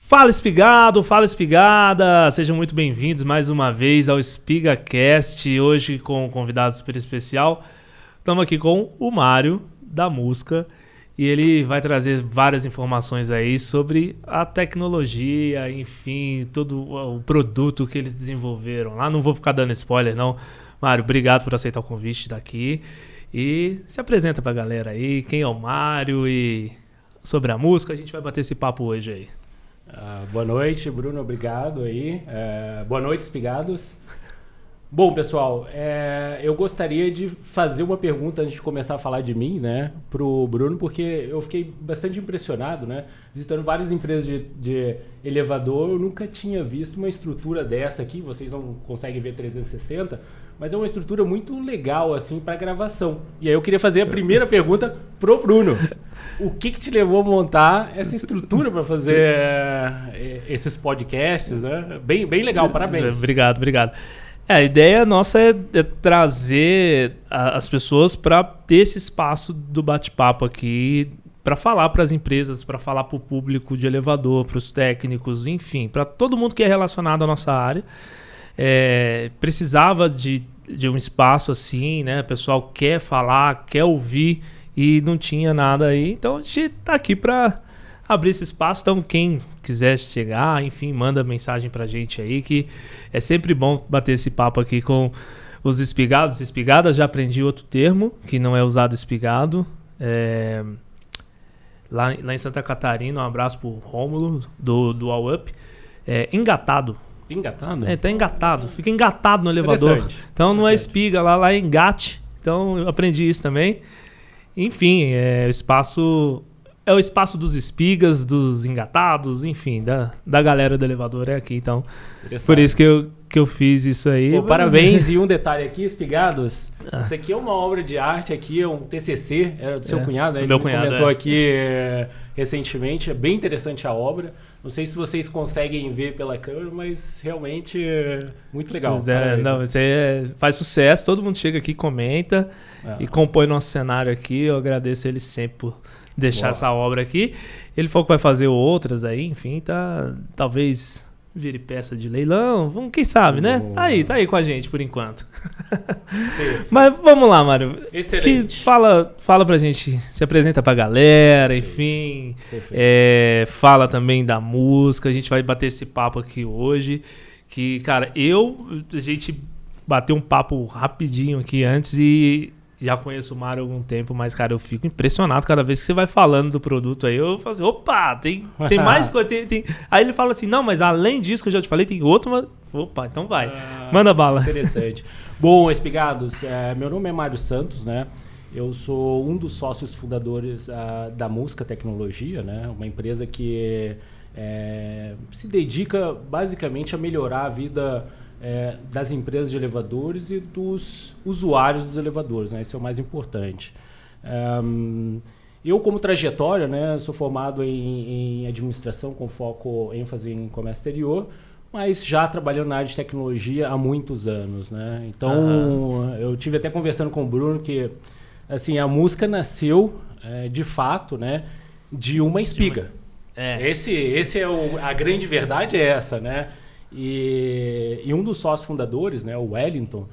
Fala espigada, sejam muito bem-vindos mais uma vez ao SpigaCast, hoje com um convidado super especial. Estamos aqui com o Mário da Musca e ele vai trazer várias informações aí sobre a tecnologia, enfim, todo o produto que eles desenvolveram lá. Não vou ficar dando spoiler não. Mário, obrigado por aceitar o convite daqui e se apresenta pra galera aí, quem é o Mário e sobre a música, a gente vai bater esse papo hoje aí. Boa noite, Bruno, obrigado aí. Boa noite, espigados. Bom, pessoal, eu gostaria de fazer uma pergunta antes de começar a falar de mim, né, pro Bruno, porque eu fiquei bastante impressionado, né, visitando várias empresas de elevador. Eu nunca tinha visto uma estrutura dessa aqui. Vocês não conseguem ver 360, mas é uma estrutura muito legal, assim, para gravação. E aí eu queria fazer a primeira pergunta pro Bruno. O que te levou a montar essa estrutura para fazer esses podcasts, né? Bem legal, parabéns. Obrigado. A ideia nossa é trazer as pessoas para ter esse espaço do bate-papo aqui, para falar para as empresas, para falar para o público de elevador, para os técnicos, enfim, para todo mundo que é relacionado à nossa área. Precisava de um espaço assim, né? O pessoal quer falar, quer ouvir e não tinha nada aí. Então a gente tá aqui para abrir esse espaço. Então quem quiser chegar, enfim, manda mensagem pra gente aí, que é sempre bom bater esse papo aqui com os espigados. Espigadas, já aprendi outro termo, que não é usado espigado. Lá em Santa Catarina, um abraço pro Rômulo, do All Up. Engatado. Engatado? Tá engatado. Fica engatado no elevador. Então não é espiga, lá é engate. Então eu aprendi isso também. Enfim, é o espaço dos espigas, dos engatados, enfim, da galera do elevador aqui. Então, por isso que eu fiz isso aí. Pô, parabéns. E um detalhe aqui, espigados, isso aqui é uma obra de arte, aqui é um TCC, era do seu cunhado, ele comentou aqui recentemente. É bem interessante a obra. Não sei se vocês conseguem ver pela câmera, mas realmente é muito legal. Você faz sucesso, todo mundo chega aqui, comenta e compõe nosso cenário aqui. Eu agradeço ele sempre por deixar essa obra aqui. Ele falou que vai fazer outras aí, enfim, talvez vire peça de leilão, quem sabe, né? Tá aí com a gente por enquanto. Mas vamos lá, Mário. Excelente. Fala pra gente, se apresenta pra galera, enfim. Fala também da música. A gente vai bater esse papo aqui hoje. Que, cara, a gente bateu um papo rapidinho aqui antes e já conheço o Mário há algum tempo, mas, cara, eu fico impressionado cada vez que você vai falando do produto aí. Eu falo assim, opa, tem mais coisa. Aí ele fala assim, não, mas além disso que eu já te falei, tem outro, mas... Opa, então vai. Manda bala. Interessante. Bom, espigados, meu nome é Mário Santos, né? Eu sou um dos sócios fundadores da Musca Tecnologia, né? Uma empresa que se dedica basicamente a melhorar a vida das empresas de elevadores e dos usuários dos elevadores, né? Isso é o mais importante. Eu, como trajetória, né, sou formado em administração com ênfase em comércio exterior, mas já trabalhando na área de tecnologia há muitos anos, né? Então, eu tive até conversando com o Bruno que assim, a Musca nasceu de fato, né, de uma espiga. A grande verdade é essa, né? E um dos sócios fundadores, né, o Wellington,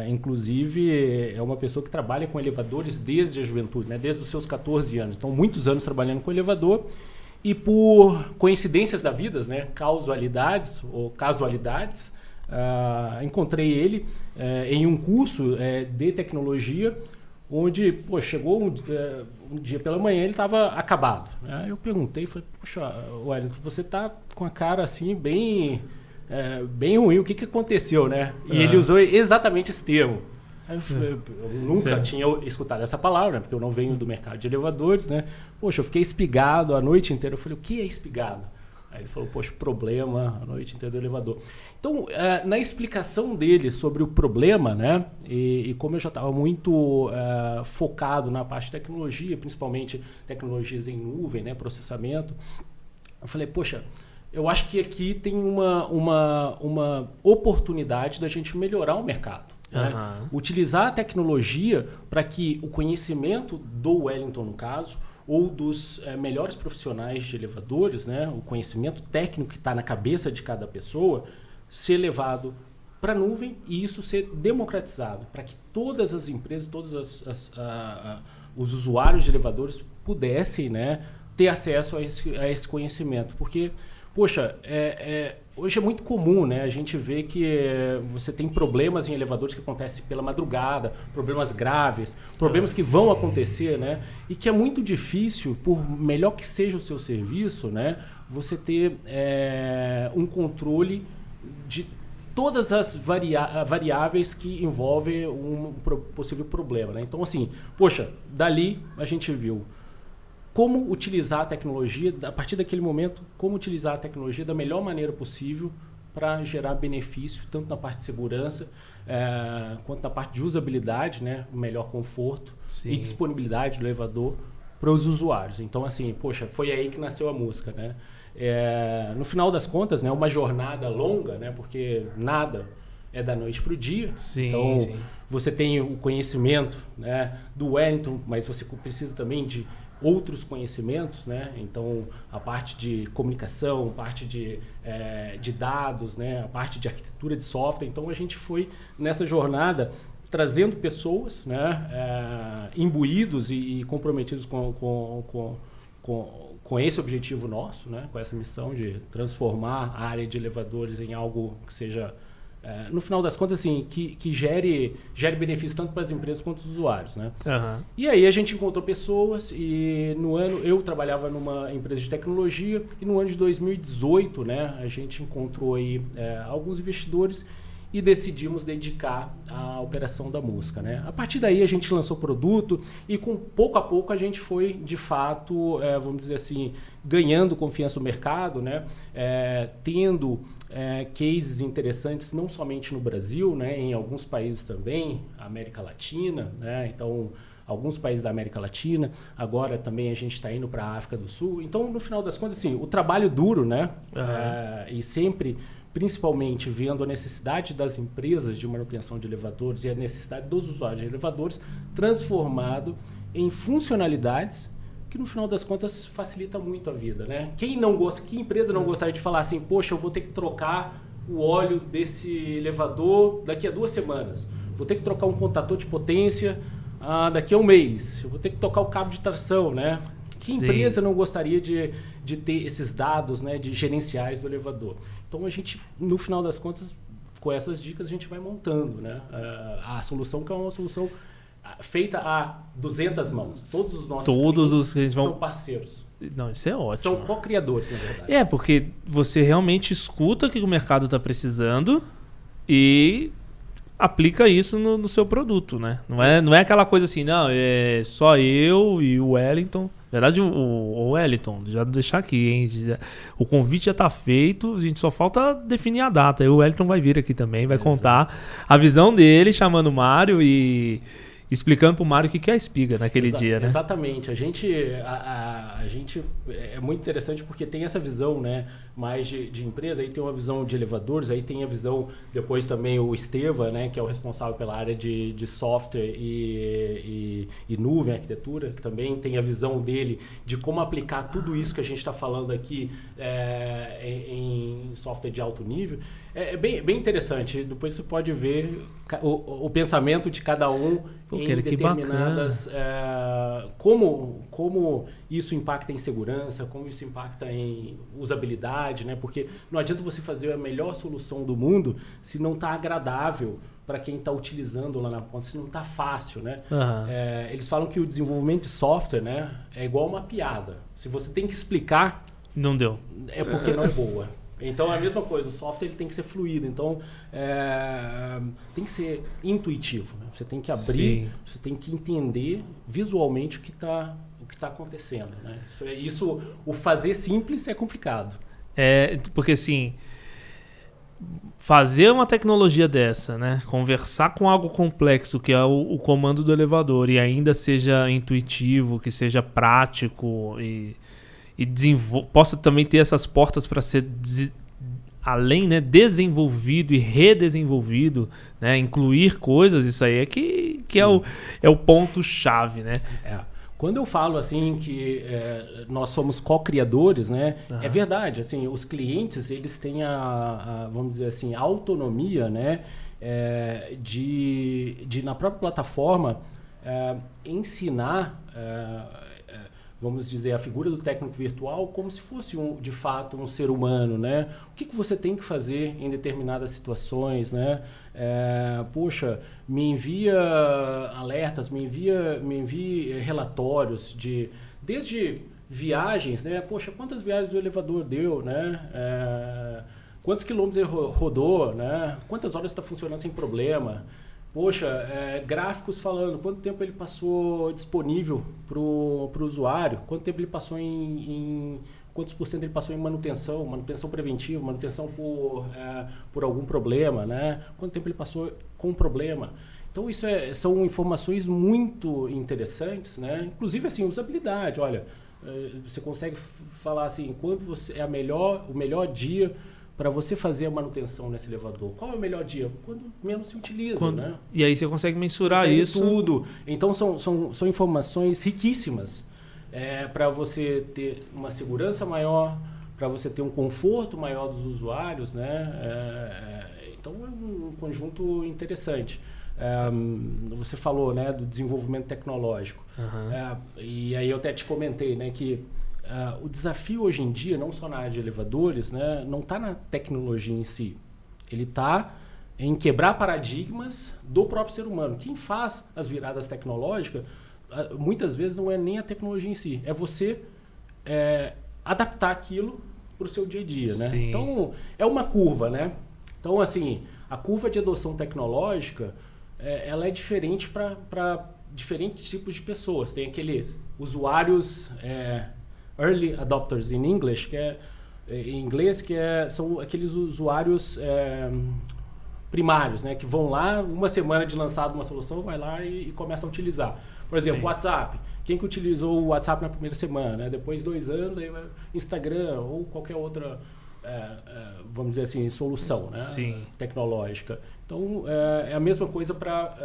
inclusive é uma pessoa que trabalha com elevadores desde a juventude, né, desde os seus 14 anos. Então, muitos anos trabalhando com elevador e por coincidências da vida, né, casualidades, encontrei ele em um curso de tecnologia, onde chegou um dia pela manhã, ele estava acabado. Eu perguntei, falei, poxa, Wellington, você tá com a cara assim bem ruim, o que aconteceu, né? E ele usou exatamente esse termo. Aí eu nunca tinha escutado essa palavra, né? Porque eu não venho do mercado de elevadores, né? Poxa, eu fiquei espigado a noite inteira. Eu falei, o que é espigado? Aí ele falou, poxa, problema a noite inteira do elevador. Então, na explicação dele sobre o problema, né, e como eu já estava muito focado na parte de tecnologia, principalmente tecnologias em nuvem, né, processamento, eu falei, poxa, eu acho que aqui tem uma oportunidade da gente melhorar o mercado. Né? Utilizar a tecnologia para que o conhecimento do Wellington, no caso, ou dos melhores profissionais de elevadores, né, o conhecimento técnico que está na cabeça de cada pessoa, ser levado para a nuvem e isso ser democratizado, para que todas as empresas, todos os usuários de elevadores pudessem, né, ter acesso a esse conhecimento. Porque, poxa, hoje é muito comum, né, a gente vê que você tem problemas em elevadores que acontecem pela madrugada, problemas graves, problemas que vão acontecer, né, e que é muito difícil, por melhor que seja o seu serviço, né, você ter um controle de todas as variáveis que envolvem um possível problema, né? Então, assim, poxa, dali a gente viu como utilizar a tecnologia, a partir daquele momento, como utilizar a tecnologia da melhor maneira possível para gerar benefício, tanto na parte de segurança, quanto na parte de usabilidade, né? O melhor conforto e disponibilidade do elevador para os usuários. Então, assim, poxa, foi aí que nasceu a música, né? No final das contas, né, uma jornada longa, né, porque nada é da noite para o dia. Então, você tem o conhecimento, né, do Wellington, mas você precisa também de outros conhecimentos, né? Então, a parte de comunicação, a parte de dados, né, a parte de arquitetura de software. Então, a gente foi nessa jornada trazendo pessoas, né, imbuídos e comprometidos com esse objetivo nosso, né, com essa missão de transformar a área de elevadores em algo que seja, no final das contas, assim, que gere benefício tanto para as empresas quanto para os usuários, né? Uhum. E aí a gente encontrou pessoas e eu trabalhava numa empresa de tecnologia e no ano de 2018, né, a gente encontrou aí alguns investidores e decidimos dedicar à operação da música, né? A partir daí a gente lançou produto e pouco a pouco a gente foi, de fato, vamos dizer assim, ganhando confiança do mercado, né? Tendo cases interessantes não somente no Brasil, né? Em alguns países também, América Latina, né? Então, alguns países da América Latina, agora também a gente está indo para a África do Sul. Então, no final das contas, assim, o trabalho duro, né? Uhum. E sempre, principalmente vendo a necessidade das empresas de manutenção de elevadores e a necessidade dos usuários de elevadores, transformado em funcionalidades que no final das contas facilita muito a vida, né? Que empresa não gostaria de falar assim, poxa, eu vou ter que trocar o óleo desse elevador daqui a 2 semanas, vou ter que trocar um contator de potência daqui a 1 mês, eu vou ter que trocar o cabo de tração, né? Que empresa não gostaria de ter esses dados, né, de gerenciais do elevador? Então, a gente, no final das contas, com essas dicas, a gente vai montando, né, a solução, que é uma solução feita a 200 mãos. Todos os nossos clientes são parceiros. Não, isso é ótimo. São co-criadores, na verdade. Porque você realmente escuta o que o mercado está precisando e aplica isso no seu produto, né? Não é aquela coisa assim, não, é só eu e o Wellington. Na verdade, o Wellington, já deixar aqui, hein? O convite já está feito, a gente só falta definir a data. Aí o Wellington vai vir aqui também, vai contar a visão dele, chamando o Mário e explicando pro Mário o que é a espiga naquele dia, né? Exatamente. A gente é muito interessante porque tem essa visão, né, mais de empresa, aí tem uma visão de elevadores, aí tem a visão, depois também o Esteva, né, que é o responsável pela área de software e nuvem, arquitetura, que também tem a visão dele de como aplicar tudo isso que a gente está falando aqui em software de alto nível. É bem interessante. Depois você pode ver o pensamento de cada um em determinadas... como isso impacta em segurança, como isso impacta em usabilidade, né? Porque não adianta você fazer a melhor solução do mundo se não está agradável para quem está utilizando lá na ponta, se não está fácil, né? Uhum. Eles falam que o desenvolvimento de software, né, é igual uma piada. Se você tem que explicar... Não deu. É porque não é boa. Então é a mesma coisa, o software ele tem que ser fluido, então tem que ser intuitivo, né? Você tem que abrir, você tem que entender visualmente o que está acontecendo, né? Isso, o fazer simples é complicado. Porque assim, fazer uma tecnologia dessa, né? Conversar com algo complexo que é o comando do elevador e ainda seja intuitivo, que seja prático e possa também ter essas portas para ser além, né, desenvolvido e redesenvolvido, né, incluir coisas, isso aí é que é o ponto-chave, né? Quando eu falo assim que nós somos co-criadores, né, é verdade. Assim, os clientes eles têm vamos dizer assim, a autonomia, né, de na própria plataforma ensinar, vamos dizer, a figura do técnico virtual como se fosse de fato um ser humano, né? O que você tem que fazer em determinadas situações, né? Poxa, me envia alertas, me envie relatórios desde viagens, né? Poxa, quantas viagens o elevador deu, né? Quantos quilômetros ele rodou, né? Quantas horas está funcionando sem problema? Poxa, gráficos falando quanto tempo ele passou disponível para o usuário, quanto tempo ele passou quantos por cento ele passou em manutenção preventiva, manutenção por algum problema, né? Quanto tempo ele passou com problema. Então isso são informações muito interessantes, né? Inclusive assim, usabilidade, olha, você consegue falar assim, quando é o melhor dia para você fazer a manutenção nesse elevador. Qual é o melhor dia? Quando menos se utiliza, né? E aí você consegue mensurar isso. Tudo. Então são informações riquíssimas para você ter uma segurança maior, para você ter um conforto maior dos usuários, né? Então é um conjunto interessante. Você falou, né, do desenvolvimento tecnológico. E aí eu até te comentei, né, que o desafio hoje em dia, não só na área de elevadores, né, não está na tecnologia em si. Ele está em quebrar paradigmas do próprio ser humano. Quem faz as viradas tecnológicas, muitas vezes não é nem a tecnologia em si. É você adaptar aquilo para o seu dia a dia. Né? Então, é uma curva. Né? Então, assim, a curva de adoção tecnológica, ela é diferente para diferentes tipos de pessoas. Tem aqueles usuários... early adopters in English, em inglês, são aqueles usuários primários, né, que vão lá, uma semana de lançado uma solução, vai lá e começa a utilizar. Por exemplo, WhatsApp. Quem que utilizou o WhatsApp na primeira semana? Né? Depois de 2 anos, aí vai Instagram ou qualquer outra, vamos dizer assim, solução, né, tecnológica. Então, é a mesma coisa para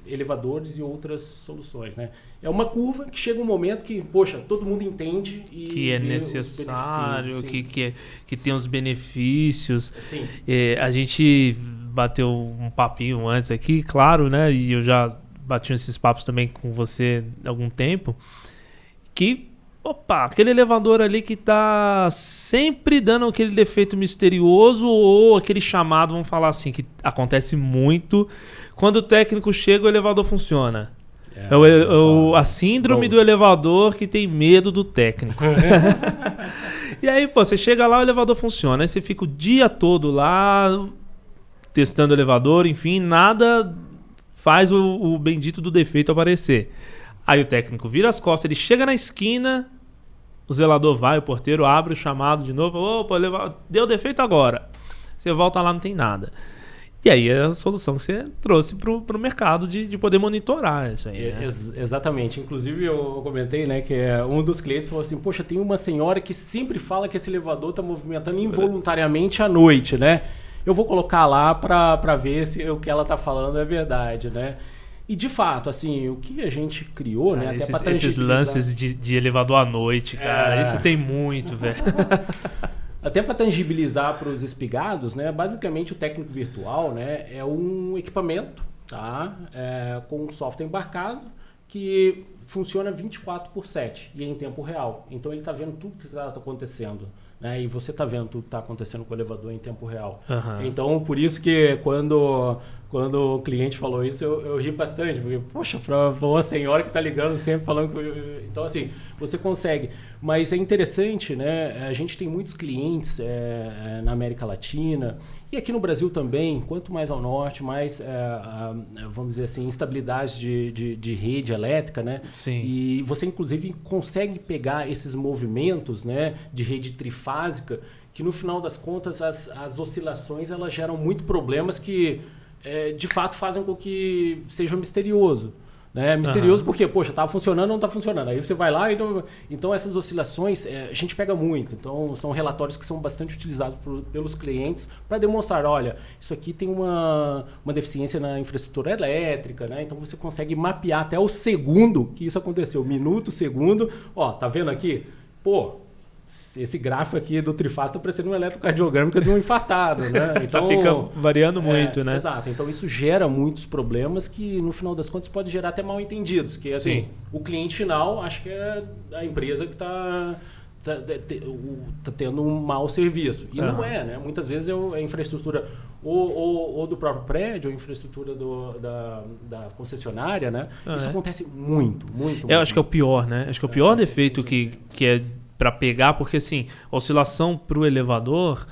elevadores e outras soluções, né? É uma curva que chega um momento que, poxa, todo mundo entende e que é necessário, que tem os benefícios. Sim. A gente bateu um papinho antes aqui, claro, né? E eu já bati esses papos também com você há algum tempo, que, aquele elevador ali que tá sempre dando aquele defeito misterioso ou aquele chamado, vamos falar assim, que acontece muito. Quando o técnico chega, o elevador funciona. A síndrome do elevador que tem medo do técnico. E aí, você chega lá, o elevador funciona. Aí você fica o dia todo lá, testando o elevador, enfim, nada faz o bendito do defeito aparecer. Aí o técnico vira as costas, ele chega na esquina, o zelador vai, o porteiro abre o chamado de novo. Opa, deu defeito agora. Você volta lá, não tem nada. E aí é a solução que você trouxe para o mercado de poder monitorar isso aí. Né? Exatamente. Inclusive eu comentei, né, que um dos clientes falou assim, poxa, tem uma senhora que sempre fala que esse elevador está movimentando involuntariamente à noite, né? Eu vou colocar lá para ver se o que ela está falando é verdade, né? E de fato, assim, o que a gente criou, né? Esses lances de elevador à noite, cara, isso tem muito, velho. Até para tangibilizar para os espigados, né? Basicamente o técnico virtual, né, é um equipamento, tá? Com um software embarcado que funciona 24/7 e é em tempo real. Então ele está vendo tudo que está acontecendo. Né? E você está vendo tudo que está acontecendo com o elevador em tempo real. Então, por isso que quando o cliente falou isso, eu ri bastante. Porque, poxa, para uma senhora que está ligando sempre falando... Então, assim, você consegue. Mas é interessante, né? A gente tem muitos clientes na América Latina e aqui no Brasil também. Quanto mais ao norte, mais, vamos dizer assim, instabilidade de rede elétrica, né? Sim. E você, inclusive, consegue pegar esses movimentos, né, de rede trifásica, que no final das contas as oscilações elas geram muito problemas que de fato fazem com que seja misterioso. né? Misterioso porque, poxa, estava funcionando ou não está funcionando. Aí você vai lá e... Então essas oscilações a gente pega muito. Então são relatórios que são bastante utilizados pelos clientes para demonstrar, olha, isso aqui tem uma deficiência na infraestrutura elétrica, né? Então você consegue mapear até o segundo que isso aconteceu. Minuto, segundo. Ó, tá vendo aqui? Pô, esse gráfico aqui do trifásico está parecendo um eletrocardiograma de um infartado, né? Então fica variando muito, né? Exato. Então isso gera muitos problemas que no final das contas pode gerar até mal entendidos, que assim, o cliente final acha que é a empresa que está tendo um mau serviço. E não é, né? Muitas vezes é a infraestrutura ou do próprio prédio, ou a infraestrutura da concessionária, né? Isso acontece muito. Eu acho que é o pior, né? Acho que é o pior defeito que é para pegar, porque assim, a oscilação para o elevador,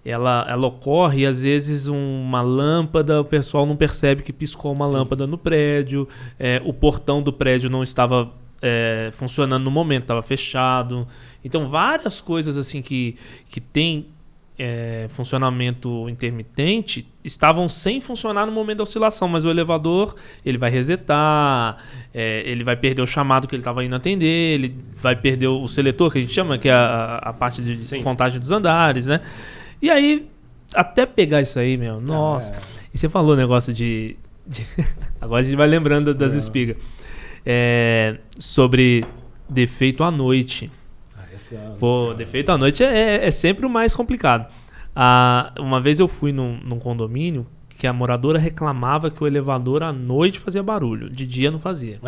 ela ocorre e às vezes uma lâmpada, o pessoal não percebe que piscou uma lâmpada no prédio, o portão do prédio não estava funcionando no momento, estava fechado. Então várias coisas assim que tem funcionamento intermitente estavam sem funcionar no momento da oscilação, mas o elevador ele vai resetar, ele vai perder o chamado que ele estava indo atender, ele vai perder o seletor, que a gente chama, que é a parte de contagem dos andares, né? E aí, até pegar isso aí, meu, nossa. E você falou o negócio de agora a gente vai lembrando das espigas. Sobre defeito à noite. Pô, defeito à noite é sempre o mais complicado. Uma vez eu fui num condomínio que a moradora reclamava que o elevador à noite fazia barulho, de dia não fazia.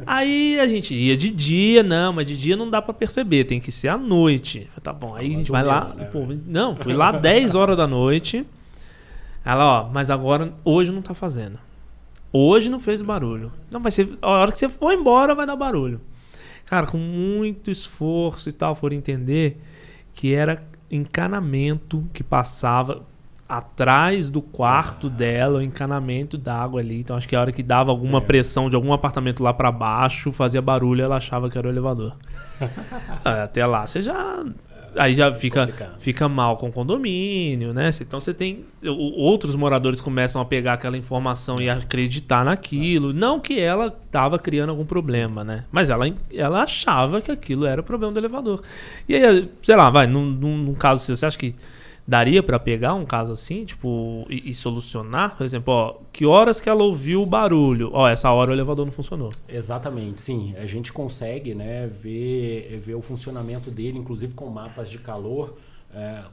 Aí a gente ia de dia, mas de dia não dá pra perceber, tem que ser à noite. Falei, tá bom, aí a gente vai lá, fui lá 10 horas da noite. Ela, mas agora, hoje não tá fazendo. Hoje não fez barulho. Não, vai ser, a hora que você for embora vai dar barulho. Cara, com muito esforço e tal, foram entender que era encanamento que passava atrás do quarto dela, o encanamento d'água ali. Então acho que a hora que dava alguma pressão de algum apartamento lá pra baixo, fazia barulho, ela achava que era o elevador. Até lá você já... Aí já fica mal com o condomínio, né? Então você tem... Outros moradores começam a pegar aquela informação e acreditar naquilo. Não que ela estava criando algum problema, né? Mas ela achava que aquilo era o problema do elevador. E aí, sei lá, num caso seu, você acha que daria para pegar um caso assim, tipo, e solucionar? Por exemplo, que horas que ela ouviu o barulho? Essa hora o elevador não funcionou. Exatamente, sim. A gente consegue, né, ver o funcionamento dele, inclusive com mapas de calor,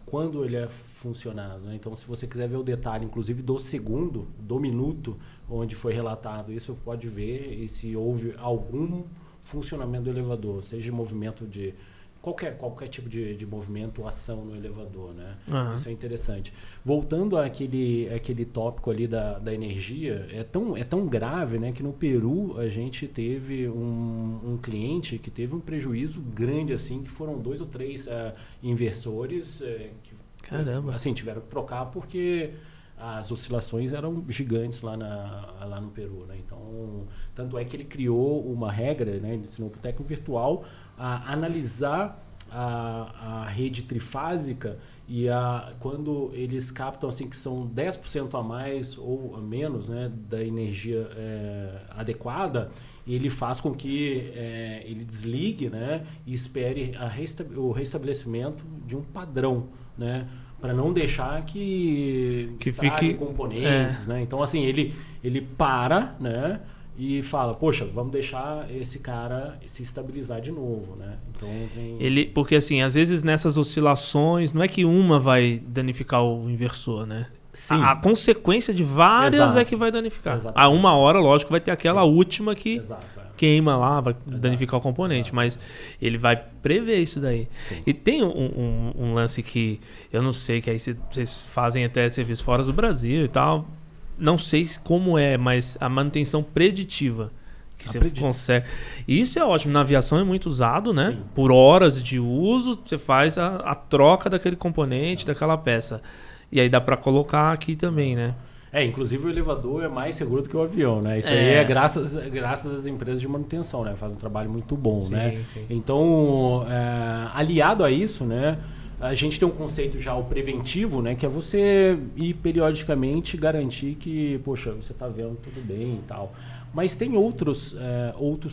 quando ele é funcionado, né? Então, se você quiser ver o detalhe, inclusive do segundo, do minuto, onde foi relatado isso, você pode ver e se houve algum funcionamento do elevador, seja movimento de... Qualquer tipo de movimento ou ação no elevador, né? Isso é interessante. Voltando àquele tópico ali da energia, é tão grave, né, que no Peru a gente teve um cliente que teve um prejuízo grande, assim, que foram 2 ou 3 inversores que Caramba. Assim, tiveram que trocar porque as oscilações eram gigantes lá no Peru, né? Então, tanto é que ele criou uma regra, né? Ele ensinou para o técnico virtual a analisar a rede trifásica e quando eles captam assim que são 10% a mais ou a menos, né, da energia adequada, ele faz com que ele desligue, né, e espere o restabelecimento de um padrão, né, para não deixar que fique componentes, né? Então assim ele para, né, e fala, poxa, vamos deixar esse cara se estabilizar de novo, né? Então porque assim, às vezes nessas oscilações, não é que uma vai danificar o inversor, né? Sim. A consequência de várias é que vai danificar. A uma hora, lógico, vai ter aquela última que queima lá, vai danificar o componente, mas ele vai prever isso daí. Sim. E tem um lance que eu não sei, que aí vocês fazem até serviço fora do Brasil e tal. Não sei como mas a manutenção preditiva que você consegue. E isso é ótimo. Na aviação é muito usado, né? Sim. Por horas de uso, você faz a troca daquele componente, daquela peça. E aí dá para colocar aqui também, né? Inclusive o elevador é mais seguro do que o avião, né? Isso aí é graças às empresas de manutenção, né? Faz um trabalho muito bom, né? Sim. Então, aliado a isso, né? A gente tem um conceito já, o preventivo, né? Que é você ir periodicamente garantir que, poxa, você está vendo tudo bem e tal. Mas tem outros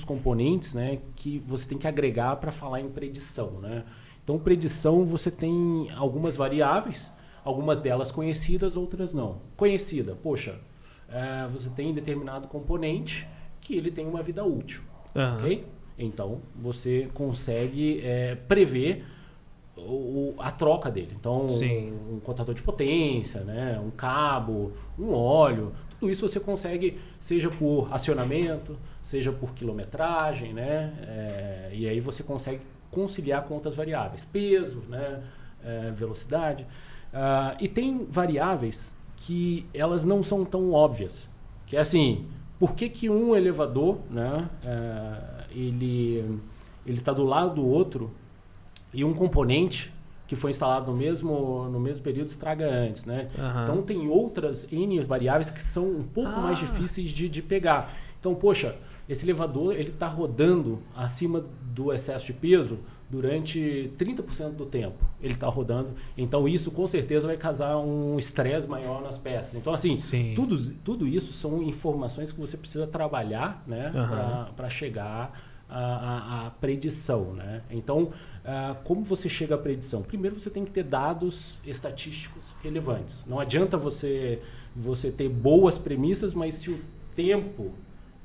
componentes, né, que você tem que agregar para falar em predição, né? Então, predição, você tem algumas variáveis, algumas delas conhecidas, outras não. Conhecida, poxa, você tem determinado componente que ele tem uma vida útil, ok? Então, você consegue prever a troca dele. Então, um contador de potência, né, um cabo, um óleo, tudo isso você consegue, seja por acionamento, seja por quilometragem, né, e aí você consegue conciliar com outras variáveis, peso, né, velocidade. E tem variáveis que elas não são tão óbvias, que é assim, por que um elevador, né, ele está do lado do outro e um componente que foi instalado no mesmo período estraga antes, né? Então tem outras N variáveis que são um pouco mais difíceis de pegar. Então, poxa, esse elevador ele está rodando acima do excesso de peso durante 30% do tempo. Ele está rodando, então isso com certeza vai causar um estresse maior nas peças. Então, assim, tudo isso são informações que você precisa trabalhar, né, para chegar à predição, né? Então, como você chega à predição? Primeiro você tem que ter dados estatísticos relevantes. Não adianta você ter boas premissas, mas se o tempo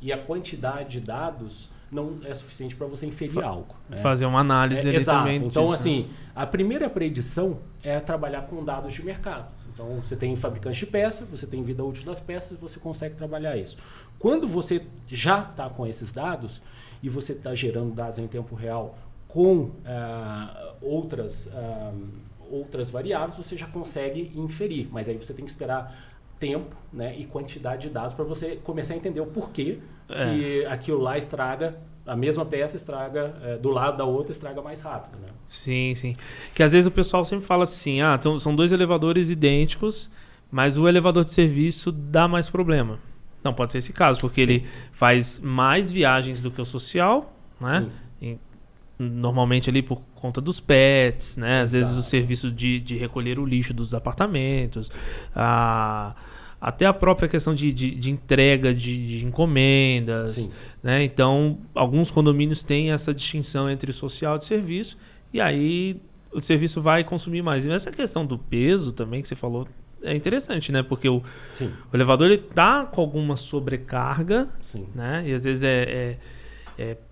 e a quantidade de dados não é suficiente para você inferir algo, né? Fazer uma análise ali exato. também. Então, disso, assim, né? a primeira predição é trabalhar com dados de mercado. Então, você tem fabricantes de peça, você tem vida útil das peças, você consegue trabalhar isso. Quando você já está com esses dados e você está gerando dados em tempo real com outras variáveis, você já consegue inferir. Mas aí você tem que esperar tempo, né, e quantidade de dados para você começar a entender o porquê que aquilo lá estraga, a mesma peça estraga, do lado da outra estraga mais rápido, né? Sim, sim. Que às vezes o pessoal sempre fala assim, então, são dois elevadores idênticos, mas o elevador de serviço dá mais problema. Não pode ser esse caso, porque ele faz mais viagens do que o social, né? Normalmente ali por conta dos pets, né? Às vezes o serviço de recolher o lixo dos apartamentos, até a própria questão de entrega de encomendas, né? Então, alguns condomínios têm essa distinção entre social e de serviço, e aí o serviço vai consumir mais. E essa questão do peso também que você falou é interessante, né? Porque o elevador ele tá com alguma sobrecarga, né? E às vezes é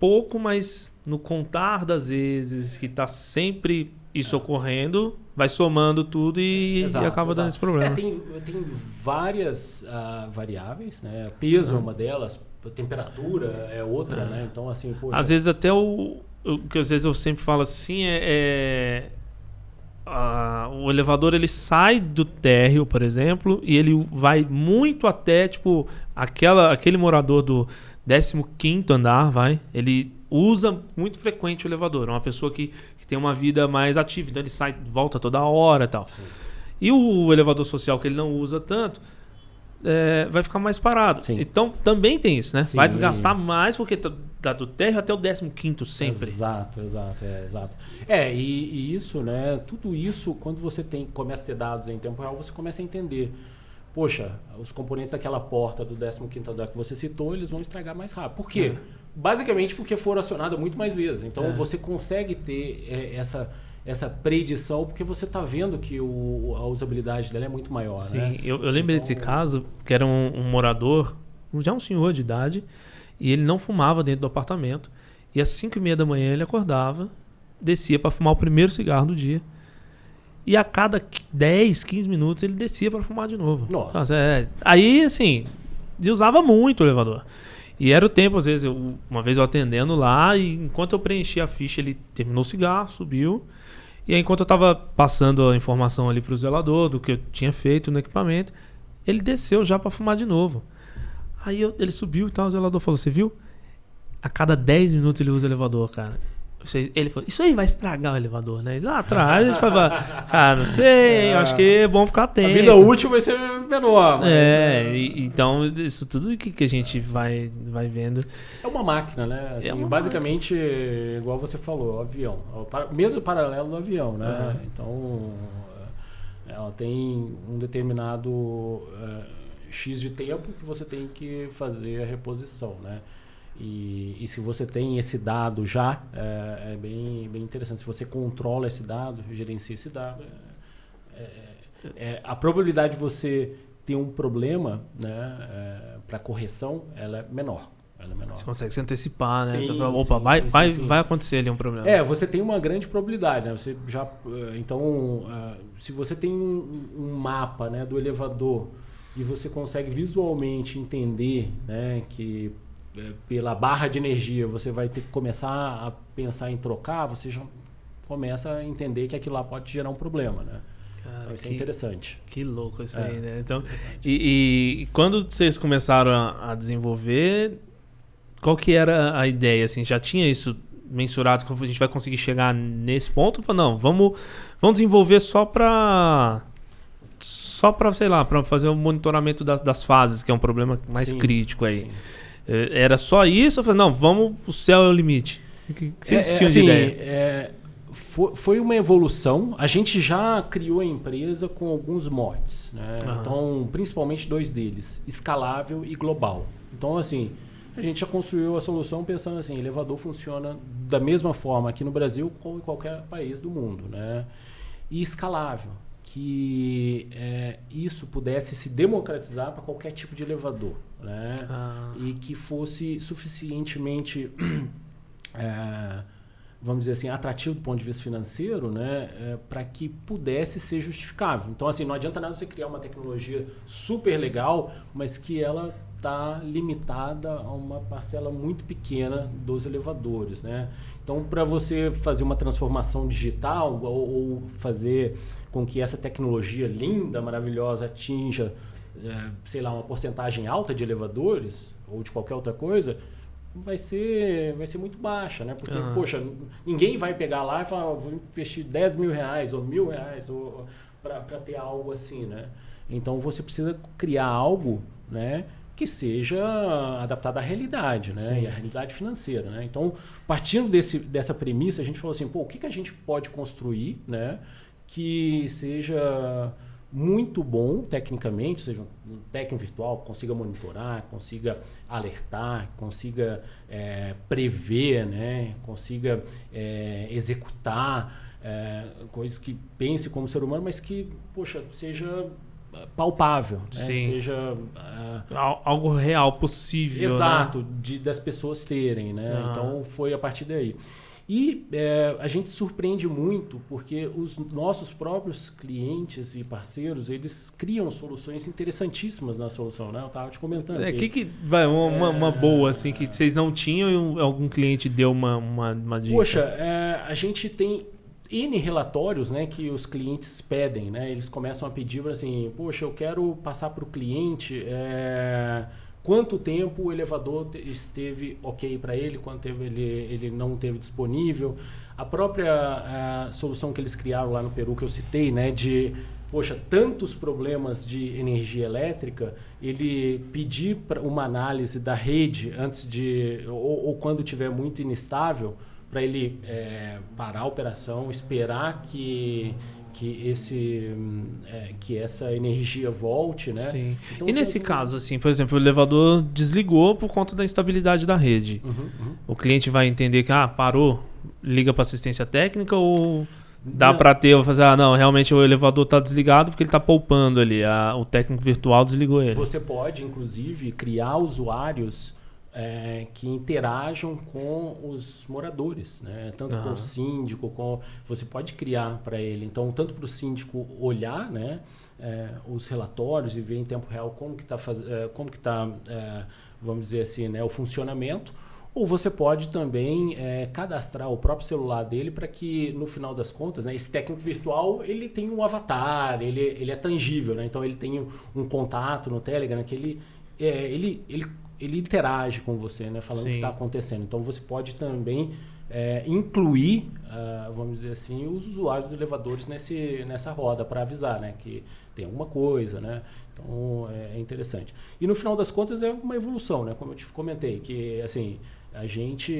pouco, mas no contar das vezes que está sempre isso ocorrendo, vai somando tudo e acaba dando esse problema. Tem várias variáveis, né? Peso é uma delas, temperatura é outra, né? Então, assim, poxa... Às vezes até o que às vezes eu sempre falo assim o elevador ele sai do térreo, por exemplo, e ele vai muito até, tipo, aquele morador do 15º andar, ele usa muito frequente o elevador. É uma pessoa que tem uma vida mais ativa, então ele sai, volta toda hora e tal. E o elevador social que ele não usa tanto, vai ficar mais parado. Então também tem isso, né? Vai desgastar mais porque tá do térreo até o 15º sempre. Exato. E isso, né? Tudo isso, quando você começa a ter dados em tempo real, você começa a entender. Poxa, os componentes daquela porta do 15º andar que você citou, eles vão estragar mais rápido. Por quê? Basicamente porque foram acionados muito mais vezes. Então você consegue ter essa predição porque você está vendo que a usabilidade dela é muito maior. Sim, né? eu lembrei desse caso, que era um morador, já um senhor de idade, e ele não fumava dentro do apartamento. E às 5h30 da manhã ele acordava, descia para fumar o primeiro cigarro do dia. E a cada 10, 15 minutos ele descia para fumar de novo. Nossa. Aí, assim, ele usava muito o elevador. E era o tempo, às vezes, uma vez eu atendendo lá, e enquanto eu preenchi a ficha, ele terminou o cigarro, subiu. E aí, enquanto eu tava passando a informação ali pro zelador do que eu tinha feito no equipamento, ele desceu já para fumar de novo. Aí ele subiu e tal, o zelador falou, você viu? A cada 10 minutos ele usa o elevador, cara. Ele falou, isso aí vai estragar o elevador, né? Lá atrás a gente falava, cara, não sei, acho que é bom ficar atento. A vida útil vai ser menor. Mas... então isso tudo que a gente vai vendo. É uma máquina, né? Assim, basicamente, igual você falou, o avião. Mesmo paralelo do avião, né? Então, ela tem um determinado X de tempo que você tem que fazer a reposição, né? E se você tem esse dado já, é bem interessante. Se você controla esse dado, gerencia esse dado, a probabilidade de você ter um problema, né, para correção, ela é menor. Você consegue se antecipar, né? Sim, você fala, opa, sim. vai acontecer ali um problema. Você tem uma grande probabilidade, né? Você já, então, se você tem um mapa, né, do elevador e você consegue visualmente entender, né, que pela barra de energia você vai ter que começar a pensar em trocar, você já começa a entender que aquilo lá pode gerar um problema, né? Cara, então isso é interessante. Que louco isso aí, né? Então, e quando vocês começaram a desenvolver, qual que era a ideia? Assim, já tinha isso mensurado que a gente vai conseguir chegar nesse ponto? Ou não, vamos desenvolver só para sei lá, para fazer o monitoramento das fases, que é um problema mais crítico aí. Sim. Era só isso? Eu falei, não, o céu é o limite. O que vocês tinham de ideia? Foi uma evolução. A gente já criou a empresa com alguns motes, né? Então, principalmente 2 deles, escalável e global. Então, assim, a gente já construiu a solução pensando assim, elevador funciona da mesma forma aqui no Brasil como em qualquer país do mundo, né? E escalável, que isso pudesse se democratizar para qualquer tipo de elevador, né? E que fosse suficientemente, vamos dizer assim, atrativo do ponto de vista financeiro, né? Para que pudesse ser justificável. Então, assim, não adianta nada você criar uma tecnologia super legal, mas que ela está limitada a uma parcela muito pequena dos elevadores, né? Então, para você fazer uma transformação digital ou fazer com que essa tecnologia linda, maravilhosa, atinja, sei lá, uma porcentagem alta de elevadores ou de qualquer outra coisa, vai ser muito baixa, né? Porque, poxa, ninguém vai pegar lá e falar, vou investir 10 mil reais ou R$1.000 para ter algo assim, né? Então, você precisa criar algo, né, que seja adaptado à realidade, né? Sim. E à realidade financeira, né? Então, partindo dessa premissa, a gente falou assim, o que a gente pode construir, né, que seja muito bom tecnicamente, seja um técnico virtual, consiga monitorar, consiga alertar, consiga prever, né? Consiga executar coisas que pense como ser humano, mas que, poxa, seja palpável, né? Seja algo real, possível. Exato, né? Das pessoas terem, né? Então foi a partir daí. E a gente surpreende muito porque os nossos próprios clientes e parceiros, eles criam soluções interessantíssimas na solução, né? Eu estava te comentando. Vai uma boa assim que vocês não tinham e algum cliente deu uma dica? Poxa, a gente tem N relatórios, né, que os clientes pedem, né? Eles começam a pedir assim, poxa, eu quero passar para o cliente quanto tempo o elevador esteve ok para ele, quanto tempo ele não teve disponível. A própria solução que eles criaram lá no Peru, que eu citei, né, de, poxa, tantos problemas de energia elétrica, ele pedir uma análise da rede antes de, ou quando estiver muito inestável, para ele parar a operação, esperar que essa energia volte, né? Sim. Então, e nesse caso, assim, por exemplo, o elevador desligou por conta da instabilidade da rede. O cliente vai entender que, parou, liga para assistência técnica ou dá para fazer, não, realmente o elevador está desligado porque ele está poupando ali, o técnico virtual desligou ele. Você pode, inclusive, criar usuários que interajam com os moradores, né? Tanto com o síndico, você pode criar para ele. Então, tanto para o síndico olhar, né, os relatórios e ver em tempo real como que está, vamos dizer assim, né, o funcionamento. Ou você pode também cadastrar o próprio celular dele para que, no final das contas, né, esse técnico virtual ele tem um avatar, ele é tangível, né? Então ele tem um contato no Telegram que ele interage com você, né, falando o que está acontecendo. Então você pode também incluir, vamos dizer assim, os usuários dos elevadores nessa roda para avisar, né, que tem alguma coisa, né? Então é interessante. E no final das contas é uma evolução, né? Como eu te comentei, que assim a gente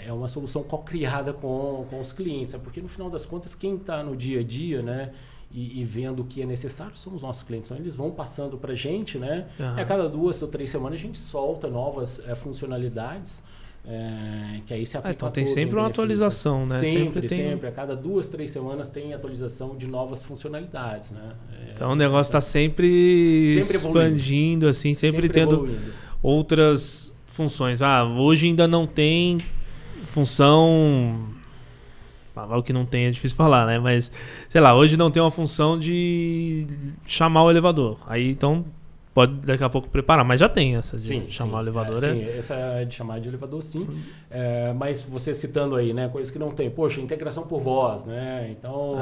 é uma solução co-criada com os clientes, porque no final das contas quem está no dia a dia, né, e vendo o que é necessário são os nossos clientes. Então, eles vão passando para a gente, né? Aham. A cada 2 ou 3 semanas a gente solta novas funcionalidades, que aí se aplica Então a tem todos sempre os uma benefícios. atualização, né? Sempre, tem... sempre. A cada 2, 3 semanas tem atualização de novas funcionalidades, né? Então o negócio está sempre expandindo, assim, sempre tendo evoluindo. outras funções. Hoje ainda não tem função... o que não tem é difícil falar, né? Mas, sei lá, hoje não tem uma função de chamar o elevador. Aí, então, pode daqui a pouco preparar. Mas já tem essa de chamar o elevador. Sim, essa de chamar de elevador, sim. Mas você citando aí, né? Coisas que não tem. Poxa, integração por voz, né? Então,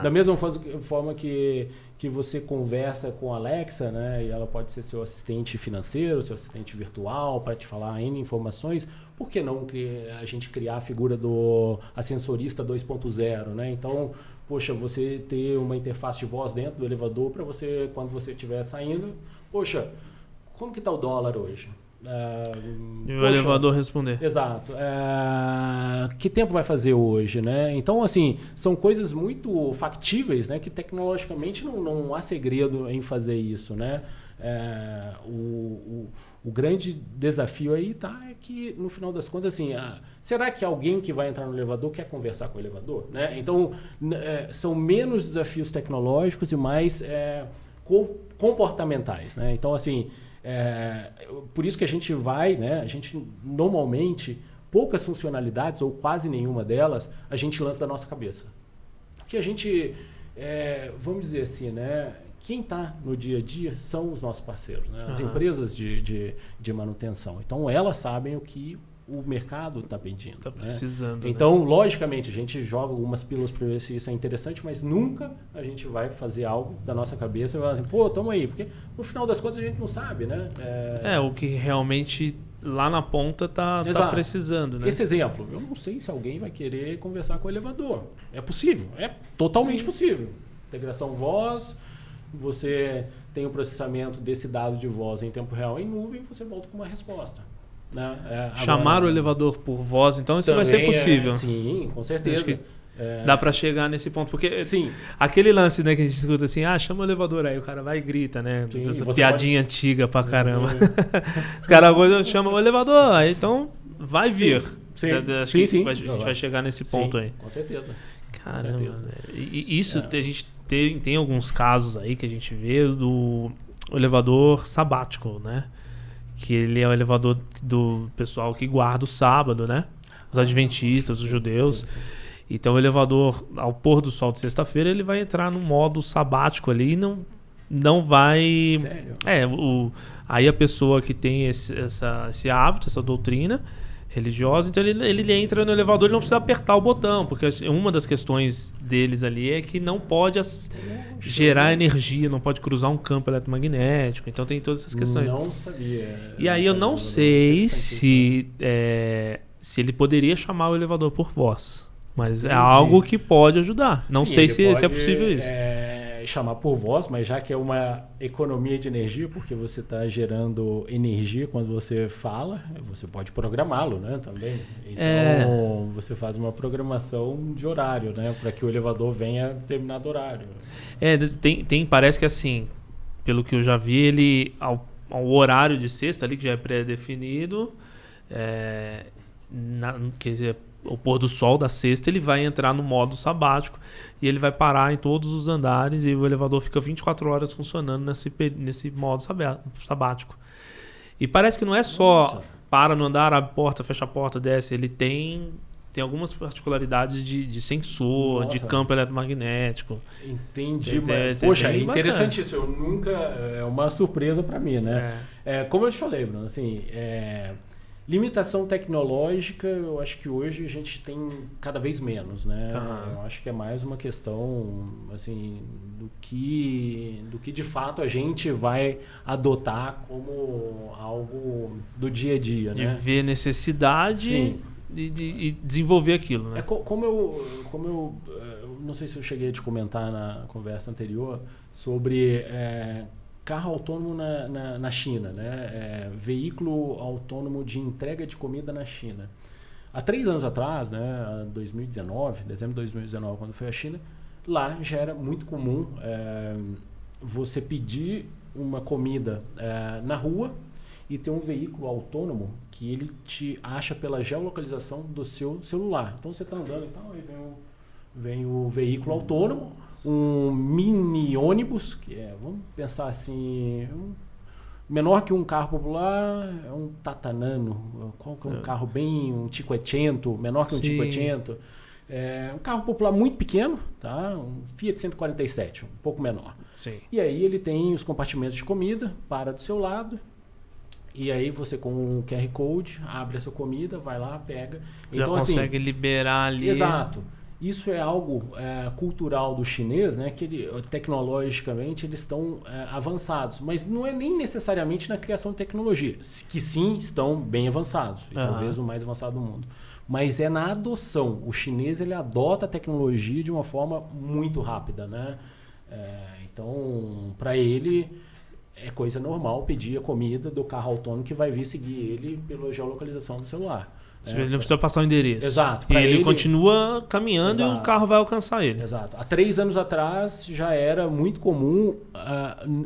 da mesma forma que você conversa com a Alexa, né? E ela pode ser seu assistente financeiro, seu assistente virtual, para te falar N informações. Por que não a gente criar a figura do ascensorista 2.0, né? Então, poxa, você ter uma interface de voz dentro do elevador para você, quando você estiver saindo, poxa, como que está o dólar hoje? E o elevador responder. Exato. Que tempo vai fazer hoje, né? Então, assim, são coisas muito factíveis, né? Que tecnologicamente não há segredo em fazer isso, né? O grande desafio aí é que, no final das contas, assim, será que alguém que vai entrar no elevador quer conversar com o elevador? Né? Então, são menos desafios tecnológicos e mais comportamentais. Né? Então, assim, por isso que a gente vai, né? A gente, normalmente, poucas funcionalidades, ou quase nenhuma delas, a gente lança da nossa cabeça. Porque a gente, vamos dizer assim, né? Quem está no dia a dia são os nossos parceiros, né? As empresas de manutenção. Então, elas sabem o que o mercado está pedindo. Está precisando. Então, né? Logicamente, a gente joga algumas pílulas para ver se isso é interessante, mas nunca a gente vai fazer algo da nossa cabeça e vai assim, pô, toma aí. Porque, no final das contas, a gente não sabe, né? O que realmente lá na ponta tá precisando, né? Esse exemplo, eu não sei se alguém vai querer conversar com o elevador. É possível, é totalmente possível. Integração voz... Você tem o processamento desse dado de voz em tempo real em nuvem e você volta com uma resposta. Né? Chamar o elevador por voz, então isso vai ser possível. Sim, com certeza. Dá para chegar nesse ponto. Porque sim. Aquele lance, né, que a gente escuta assim, chama o elevador, aí o cara vai e grita, né? Sim, essa piadinha antiga pra caramba. Os caras chamam o elevador, aí então vai vir. Sim. A gente vai chegar nesse ponto aí. Com certeza. Caramba, com certeza. E isso a gente tem alguns casos aí que a gente vê do elevador sabático, né? Que ele é o elevador do pessoal que guarda o sábado, né? Os adventistas, os judeus. Sim. Então o elevador, ao pôr do sol de sexta-feira, ele vai entrar no modo sabático ali e não vai... Sério? Aí a pessoa que tem esse hábito, essa doutrina religiosa, então ele entra no elevador e não precisa apertar o botão, porque uma das questões deles ali é que não pode gerar energia, não pode cruzar um campo eletromagnético, então tem todas essas questões. Não sabia. E aí eu não sei se ele poderia chamar o elevador por voz, mas é algo que pode ajudar. Não sei se é possível isso. Chamar por voz, mas já que é uma economia de energia, porque você está gerando energia quando você fala, você pode programá-lo, né, também. Então, você faz uma programação de horário, né, para que o elevador venha a determinado horário. Parece que assim, pelo que eu já vi, ele ao horário de sexta ali, que já é pré-definido, quer dizer, o pôr do sol da sexta, ele vai entrar no modo sabático e ele vai parar em todos os andares e o elevador fica 24 horas funcionando nesse modo sabático. E parece que não é só para no andar, abre a porta, fecha a porta, desce. Ele tem algumas particularidades de sensor, de campo eletromagnético. Entendi. Poxa, é interessante isso. Eu nunca... É uma surpresa para mim, né? Como eu te falei, Bruno, assim... Limitação tecnológica, eu acho que hoje a gente tem cada vez menos, né? Eu acho que é mais uma questão, assim, do que de fato a gente vai adotar como algo do dia a dia, de né? ver necessidade e desenvolver aquilo, né? Como eu não sei se eu cheguei a te comentar na conversa anterior sobre... carro autônomo na China, né? Veículo autônomo de entrega de comida na China. Há 3 anos atrás, né? 2019, dezembro de 2019, quando foi a China, lá já era muito comum você pedir uma comida na rua e ter um veículo autônomo que ele te acha pela geolocalização do seu celular. Então você está andando e tal, aí vem o veículo autônomo, um mini ônibus, que vamos pensar assim, menor que um carro popular, é um Tata Nano, qual que é um carro bem, um Cinquecento, menor que um Cinquecento. Um carro popular muito pequeno, tá? Um Fiat 147, um pouco menor. Sim. E aí ele tem os compartimentos de comida, para do seu lado, e aí você com o QR Code abre a sua comida, vai lá, pega. Já então, consegue assim, liberar ali. Exato. Isso é algo cultural do chinês, né? Que tecnologicamente eles estão avançados, mas não é nem necessariamente na criação de tecnologia, que sim estão bem avançados, e talvez o mais avançado do mundo. Mas é na adoção. O chinês ele adota a tecnologia de uma forma muito rápida, né? Então, para ele é coisa normal pedir a comida do carro autônomo que vai vir seguir ele pela geolocalização do celular. Ele não precisa passar o endereço. Exato. E ele continua caminhando. Exato. E o carro vai alcançar ele. Exato. Há 3 anos atrás já era muito comum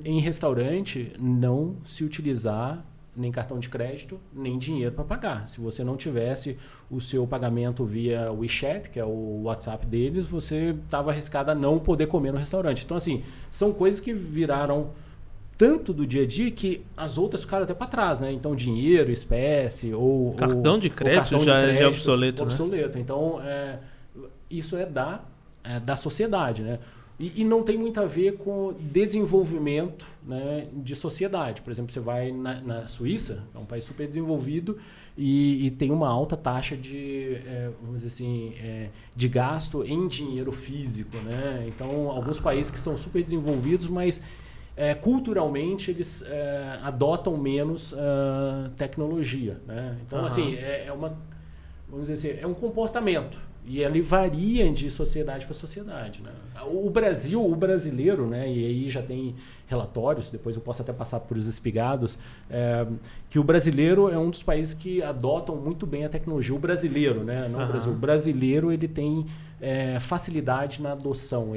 em restaurante não se utilizar nem cartão de crédito, nem dinheiro para pagar. Se você não tivesse o seu pagamento via WeChat, que é o WhatsApp deles, você estava arriscado a não poder comer no restaurante. Então, assim, são coisas que viraram tanto do dia a dia que as outras ficaram até para trás, né? Então, dinheiro, espécie ou... Cartão de crédito já é obsoleto, né? Obsoleto. Então, isso é da sociedade, né? E não tem muito a ver com desenvolvimento, né, de sociedade. Por exemplo, você vai na Suíça, é um país super desenvolvido e tem uma alta taxa de, vamos dizer assim, de gasto em dinheiro físico, né? Então, alguns países que são super desenvolvidos, mas culturalmente eles adotam menos tecnologia, né? Então, assim, vamos dizer assim, é um comportamento. E ele varia de sociedade para sociedade, né? O brasileiro, né? E aí já tem relatórios, depois eu posso até passar por os espigados, que o brasileiro é um dos países que adotam muito bem a tecnologia. O brasileiro, né? Não o Brasil. O brasileiro ele tem facilidade na adoção.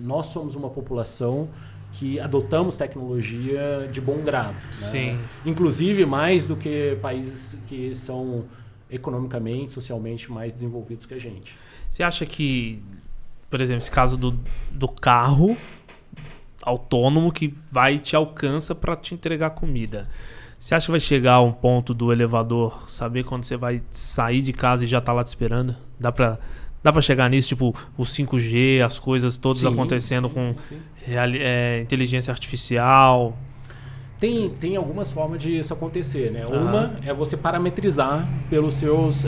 Nós somos uma população que adotamos tecnologia de bom grado. Sim. Né? Inclusive mais do que países que são economicamente, socialmente mais desenvolvidos que a gente. Você acha que, por exemplo, esse caso do carro autônomo que vai e te alcança para te entregar comida, você acha que vai chegar a um ponto do elevador saber quando você vai sair de casa e já tá lá te esperando? Dá pra chegar nisso, tipo, o 5G, as coisas todas acontecendo com inteligência artificial? Tem algumas formas de isso acontecer, né? Uma é você parametrizar pelos seus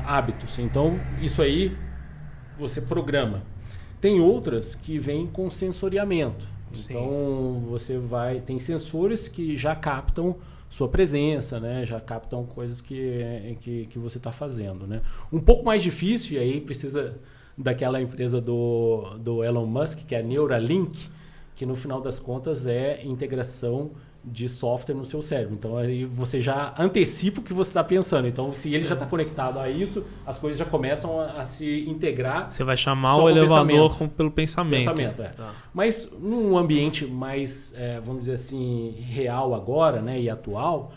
hábitos. Então, isso aí você programa. Tem outras que vêm com sensoriamento. Sim. Então, tem sensores que já captam sua presença, né? Já captam coisas que você está fazendo, né? Um pouco mais difícil, e aí precisa daquela empresa do Elon Musk, que é a Neuralink, que no final das contas é integração de software no seu cérebro. Então aí você já antecipa o que você está pensando. Então se ele já está conectado a isso, as coisas já começam a se integrar. Você vai chamar o elevador pelo pensamento. Tá. Mas num ambiente mais, vamos dizer assim, real agora, né, e atual,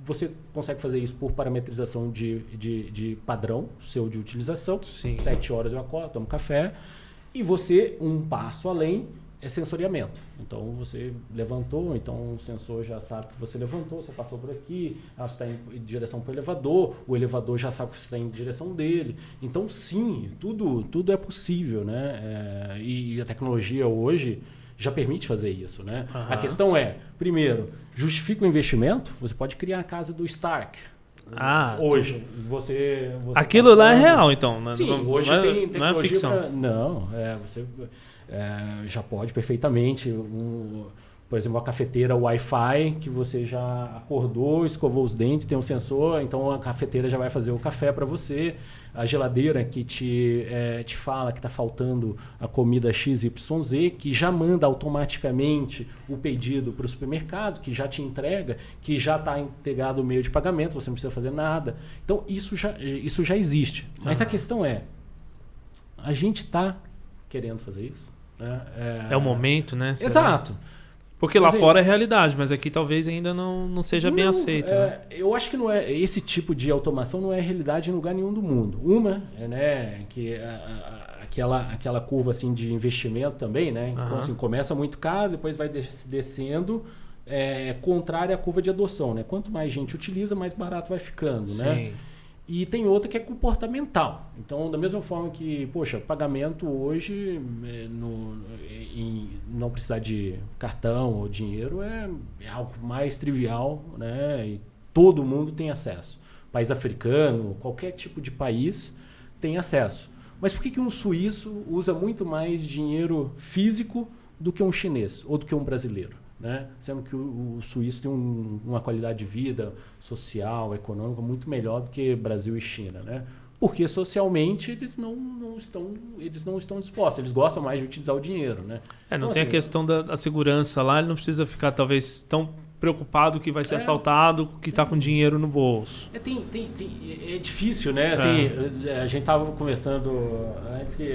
você consegue fazer isso por parametrização de padrão seu de utilização. Sim. 7 horas eu acordo, tomo café. E você, um passo além, é sensoriamento. Então você levantou, então o sensor já sabe que você levantou, você passou por aqui, você está em direção para o elevador já sabe que você está em direção dele. Então sim, tudo é possível, né? E a tecnologia hoje já permite fazer isso, né? A questão é, primeiro, justifica o investimento. Você pode criar a casa do Stark. Hoje, você aquilo lá é real, então, né? Sim, hoje tem tecnologia. Não é ficção. Você já pode perfeitamente, por exemplo, uma cafeteira Wi-Fi que você já acordou, escovou os dentes, tem um sensor, então a cafeteira já vai fazer o café para você. A geladeira que te fala que está faltando a comida XYZ, que já manda automaticamente o pedido para o supermercado, que já te entrega, que já está integrado o meio de pagamento, você não precisa fazer nada. Então isso já existe. Mas a questão é, a gente está querendo fazer isso. Né? É o momento, né? Será? Exato. Porque lá Assim, fora é realidade, mas aqui talvez ainda não seja bem aceito. Né? Eu acho que não é esse tipo de automação não é realidade em lugar nenhum do mundo. Uma, né, que aquela curva assim de investimento também, né? Então assim, começa muito caro, depois vai descendo, contrária à curva de adoção, né? Quanto mais gente utiliza, mais barato vai ficando, Sim. né? E tem outra que é comportamental. Então, da mesma forma que, poxa, pagamento hoje, não precisar de cartão ou dinheiro é algo mais trivial, né? E todo mundo tem acesso. País africano, qualquer tipo de país tem acesso. Mas por que um suíço usa muito mais dinheiro físico do que um chinês ou do que um brasileiro? Né? Sendo que o suíço tem uma qualidade de vida social, econômica muito melhor do que Brasil e China, né? Porque socialmente eles não estão dispostos, eles gostam mais de utilizar o dinheiro, né? Não então, tem assim, a questão da segurança lá, ele não precisa ficar talvez tão preocupado que vai ser assaltado, que está com dinheiro no bolso. É difícil, né? Assim, a gente estava conversando antes que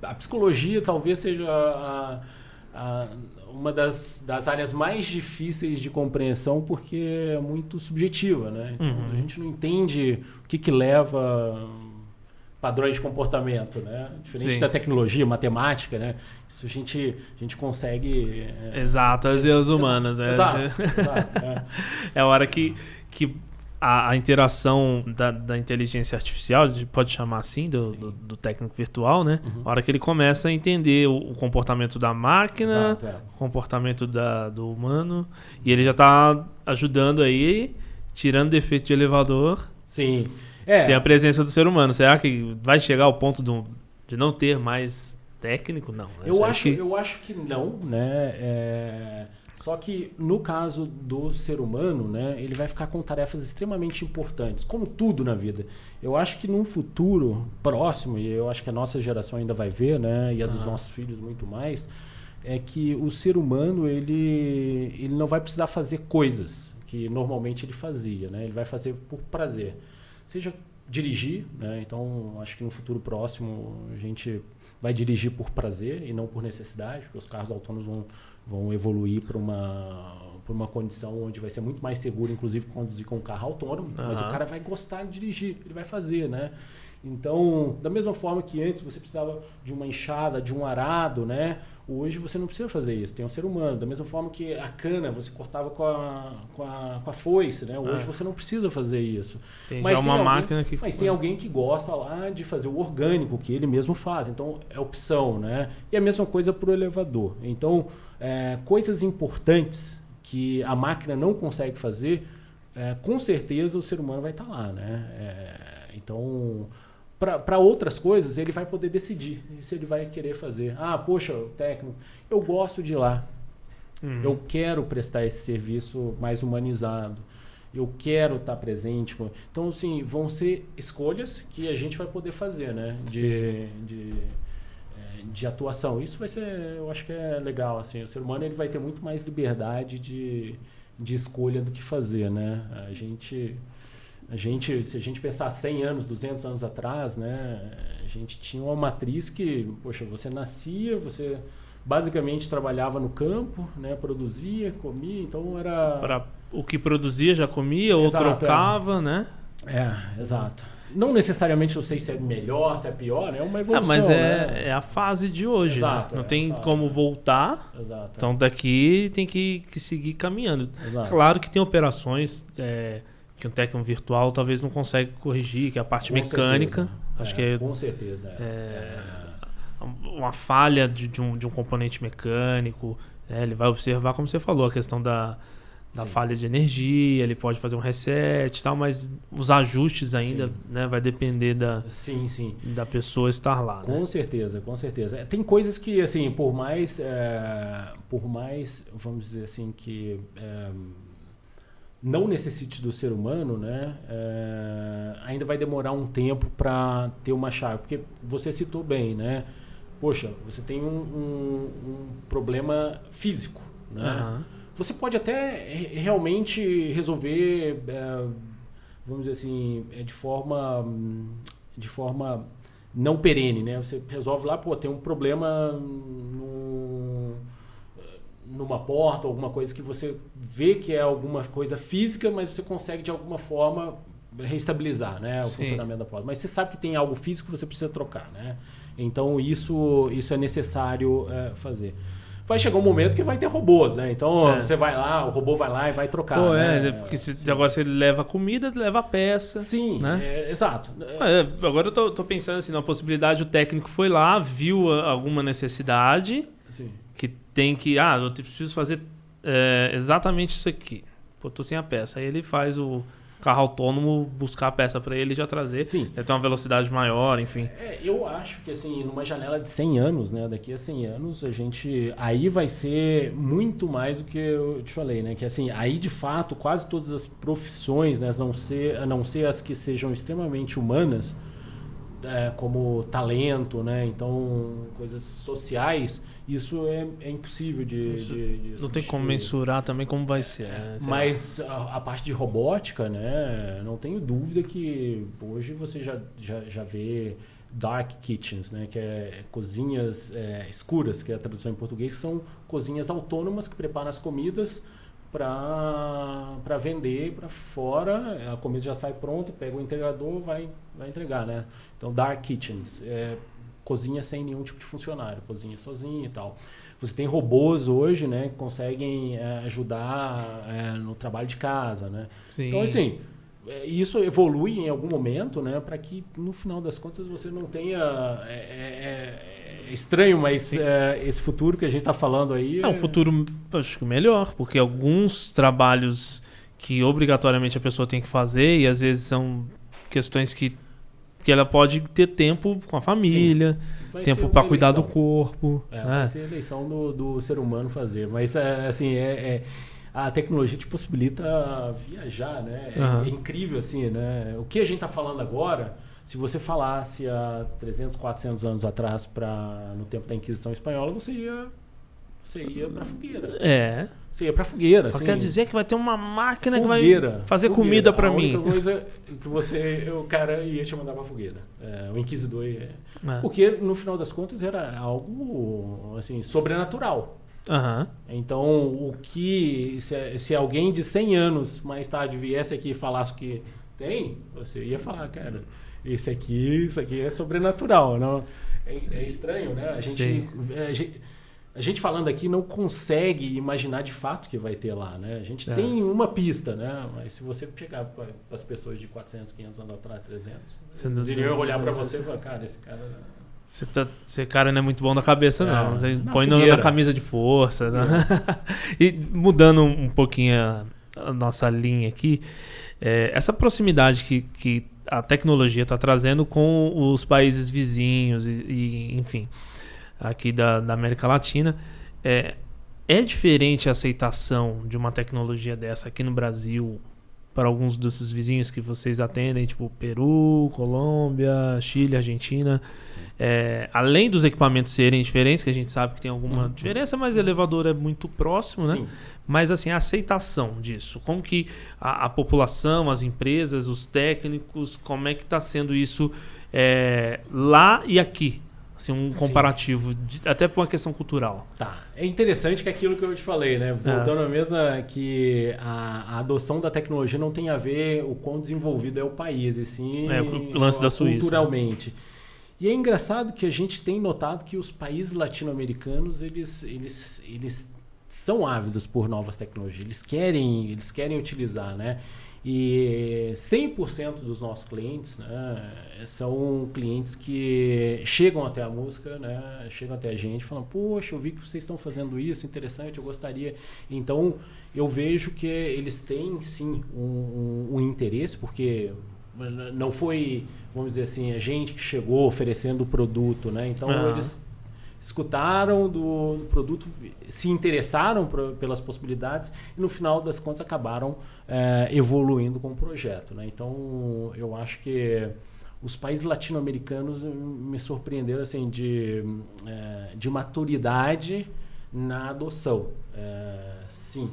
a psicologia talvez seja uma das áreas mais difíceis de compreensão porque é muito subjetiva, né? Então, a gente não entende o que leva padrões de comportamento, né? Diferente da tecnologia, matemática, né? Isso a gente consegue... Exatas e as humanas. Exato. É a hora que a interação da inteligência artificial, a gente pode chamar assim, do técnico virtual, né? A hora que ele começa a entender o comportamento da máquina, o comportamento do humano, e ele já está ajudando aí, tirando defeito de elevador. Sim. Sem a presença do ser humano. Será que vai chegar ao ponto de não ter mais técnico? Não. Eu acho que não, né? Só que no caso do ser humano, né, ele vai ficar com tarefas extremamente importantes, como tudo na vida. Eu acho que num futuro próximo, e eu acho que a nossa geração ainda vai ver, né, e a dos nossos filhos muito mais, é que o ser humano ele não vai precisar fazer coisas que normalmente ele fazia, né? Ele vai fazer por prazer. Seja dirigir, né? Então acho que no futuro próximo a gente vai dirigir por prazer e não por necessidade, porque os carros autônomos vão evoluir para uma condição onde vai ser muito mais seguro, inclusive, conduzir com um carro autônomo, mas o cara vai gostar de dirigir, ele vai fazer, né? Então, da mesma forma que antes você precisava de uma enxada, de um arado, né? Hoje você não precisa fazer isso, tem um ser humano. Da mesma forma que a cana você cortava com a foice, né? Hoje você não precisa fazer isso. Mas já uma máquina que... Mas tem alguém que gosta lá de fazer o orgânico, que ele mesmo faz. Então, é opção, né? E a mesma coisa para o elevador. Então, coisas importantes que a máquina não consegue fazer, com certeza o ser humano vai estar lá, né? Então... Para outras coisas, ele vai poder decidir se ele vai querer fazer. Poxa, o técnico, eu gosto de ir lá. Eu quero prestar esse serviço mais humanizado. Eu quero estar presente. Então, assim, vão ser escolhas que a gente vai poder fazer, né? De atuação. Isso vai ser, eu acho que é legal. Assim, o ser humano ele vai ter muito mais liberdade de escolha do que fazer, né? Se a gente pensar 100 anos, 200 anos atrás, né, a gente tinha uma matriz que, poxa, você nascia, você basicamente trabalhava no campo, né, produzia, comia, então era... O que produzia já comia, ou trocava, né? Exato. Não necessariamente eu sei se é melhor, se é pior, né? É uma evolução, mas né? É a fase de hoje, exato, né? Não tem como voltar, exato, então daqui tem que seguir caminhando. Exato. Claro que tem operações... que um técnico virtual talvez não consegue corrigir, que é a parte mecânica. Acho que com certeza. Uma falha de um componente mecânico. Ele vai observar, como você falou, a questão da falha de energia, ele pode fazer um reset e tal, mas os ajustes ainda, né, vai depender da pessoa estar lá. Com certeza, com certeza. Tem coisas que, assim, por mais, vamos dizer assim, que... não necessite do ser humano, né? Ainda vai demorar um tempo para ter uma chave. Porque você citou bem, né? Poxa, você tem um problema físico, né? Você pode até realmente resolver, vamos dizer assim, de forma não perene, né? Você resolve lá, tem um problema numa porta, alguma coisa que você vê que é alguma coisa física, mas você consegue de alguma forma reestabilizar, né, o funcionamento da porta. Mas você sabe que tem algo físico que você precisa trocar, né? Então isso é necessário fazer. Vai chegar um momento que vai ter robôs, né? Então você vai lá, o robô vai lá e vai trocar. Pô, né? porque agora você leva comida, leva peça. Sim, né? Exato. Agora eu tô pensando assim, na possibilidade, o técnico foi lá, viu alguma necessidade, Sim. que tem que, eu preciso fazer exatamente isso aqui. Pô, tô sem a peça. Aí ele faz o carro autônomo buscar a peça para ele e já trazer. Sim. Ele tem uma velocidade maior, enfim. Eu acho que assim, numa janela de 100 anos, né, daqui a 100 anos, aí vai ser muito mais do que eu te falei, né, que assim, aí de fato quase todas as profissões, né, a não ser as que sejam extremamente humanas, como talento, né, então coisas sociais, isso é impossível de não tem como mensurar também como vai ser. Mas a parte de robótica, né, não tenho dúvida que hoje você já vê dark kitchens, né, que é cozinhas escuras, que é a tradução em português, que são cozinhas autônomas que preparam as comidas para vender para fora. A comida já sai pronta, pega o entregador, vai entregar, né? Então dark kitchens, cozinha sem nenhum tipo de funcionário, cozinha sozinho e tal. Você tem robôs hoje, né, que conseguem ajudar no trabalho de casa, né? Sim. Então, assim, isso evolui em algum momento, né, para que no final das contas você não tenha... estranho, mas esse futuro que a gente está falando aí... É um futuro, acho que melhor, porque alguns trabalhos que obrigatoriamente a pessoa tem que fazer, e às vezes são questões que ela pode ter tempo com a família, tempo para cuidar do corpo. Vai ser a eleição do ser humano fazer. Mas, assim, a tecnologia te possibilita viajar, né? É incrível, assim, né? O que a gente está falando agora, se você falasse há 300, 400 anos atrás, no tempo da Inquisição Espanhola, você ia para fogueira. Você ia pra fogueira. Só assim, quer dizer que vai ter uma máquina fogueira, que vai fazer comida pra mim. A única coisa que o cara ia te mandar pra fogueira. O inquisidor ia... Porque, no final das contas, era algo assim, sobrenatural. Então, se alguém de 100 anos mais tarde viesse aqui e falasse que tem, você ia falar, cara, isso aqui é sobrenatural. Não? É estranho, né? A gente falando aqui não consegue imaginar de fato que vai ter lá, né? A gente tem uma pista, né? Mas se você chegar para as pessoas de 400, 500 anos atrás, 300, eles iriam olhar para você e falar, cara, esse cara... Esse cara não é muito bom da cabeça, não. Você põe na camisa de força. Né? E mudando um pouquinho a nossa linha aqui, essa proximidade que a tecnologia está trazendo com os países vizinhos e enfim... aqui da América Latina, é diferente a aceitação de uma tecnologia dessa aqui no Brasil para alguns desses vizinhos que vocês atendem, tipo Peru, Colômbia, Chile, Argentina, além dos equipamentos serem diferentes, que a gente sabe que tem alguma diferença, mas o elevador é muito próximo, né? Mas assim, a aceitação disso, como que a população, as empresas, os técnicos, como é que está sendo isso lá e aqui? Assim, um comparativo, até por uma questão cultural. Tá. É interessante que aquilo que eu te falei, né? Voltando à mesa, que a adoção da tecnologia não tem a ver o quão desenvolvido é o país, e sim o lance da Suíça. Culturalmente. E é engraçado que a gente tem notado que os países latino-americanos, eles são ávidos por novas tecnologias. Eles querem utilizar, né? E 100% dos nossos clientes, né, são clientes que chegam até a música, né, chegam até a gente e falam, poxa, eu vi que vocês estão fazendo isso, interessante, eu gostaria. Então, eu vejo que eles têm, sim, um interesse, porque não foi, vamos dizer assim, a gente que chegou oferecendo o produto, né? Então, eles escutaram do produto, se interessaram pelas possibilidades e no final das contas acabaram evoluindo com o projeto, né? Então eu acho que os países latino-americanos me surpreenderam assim, de maturidade na adoção. Sim,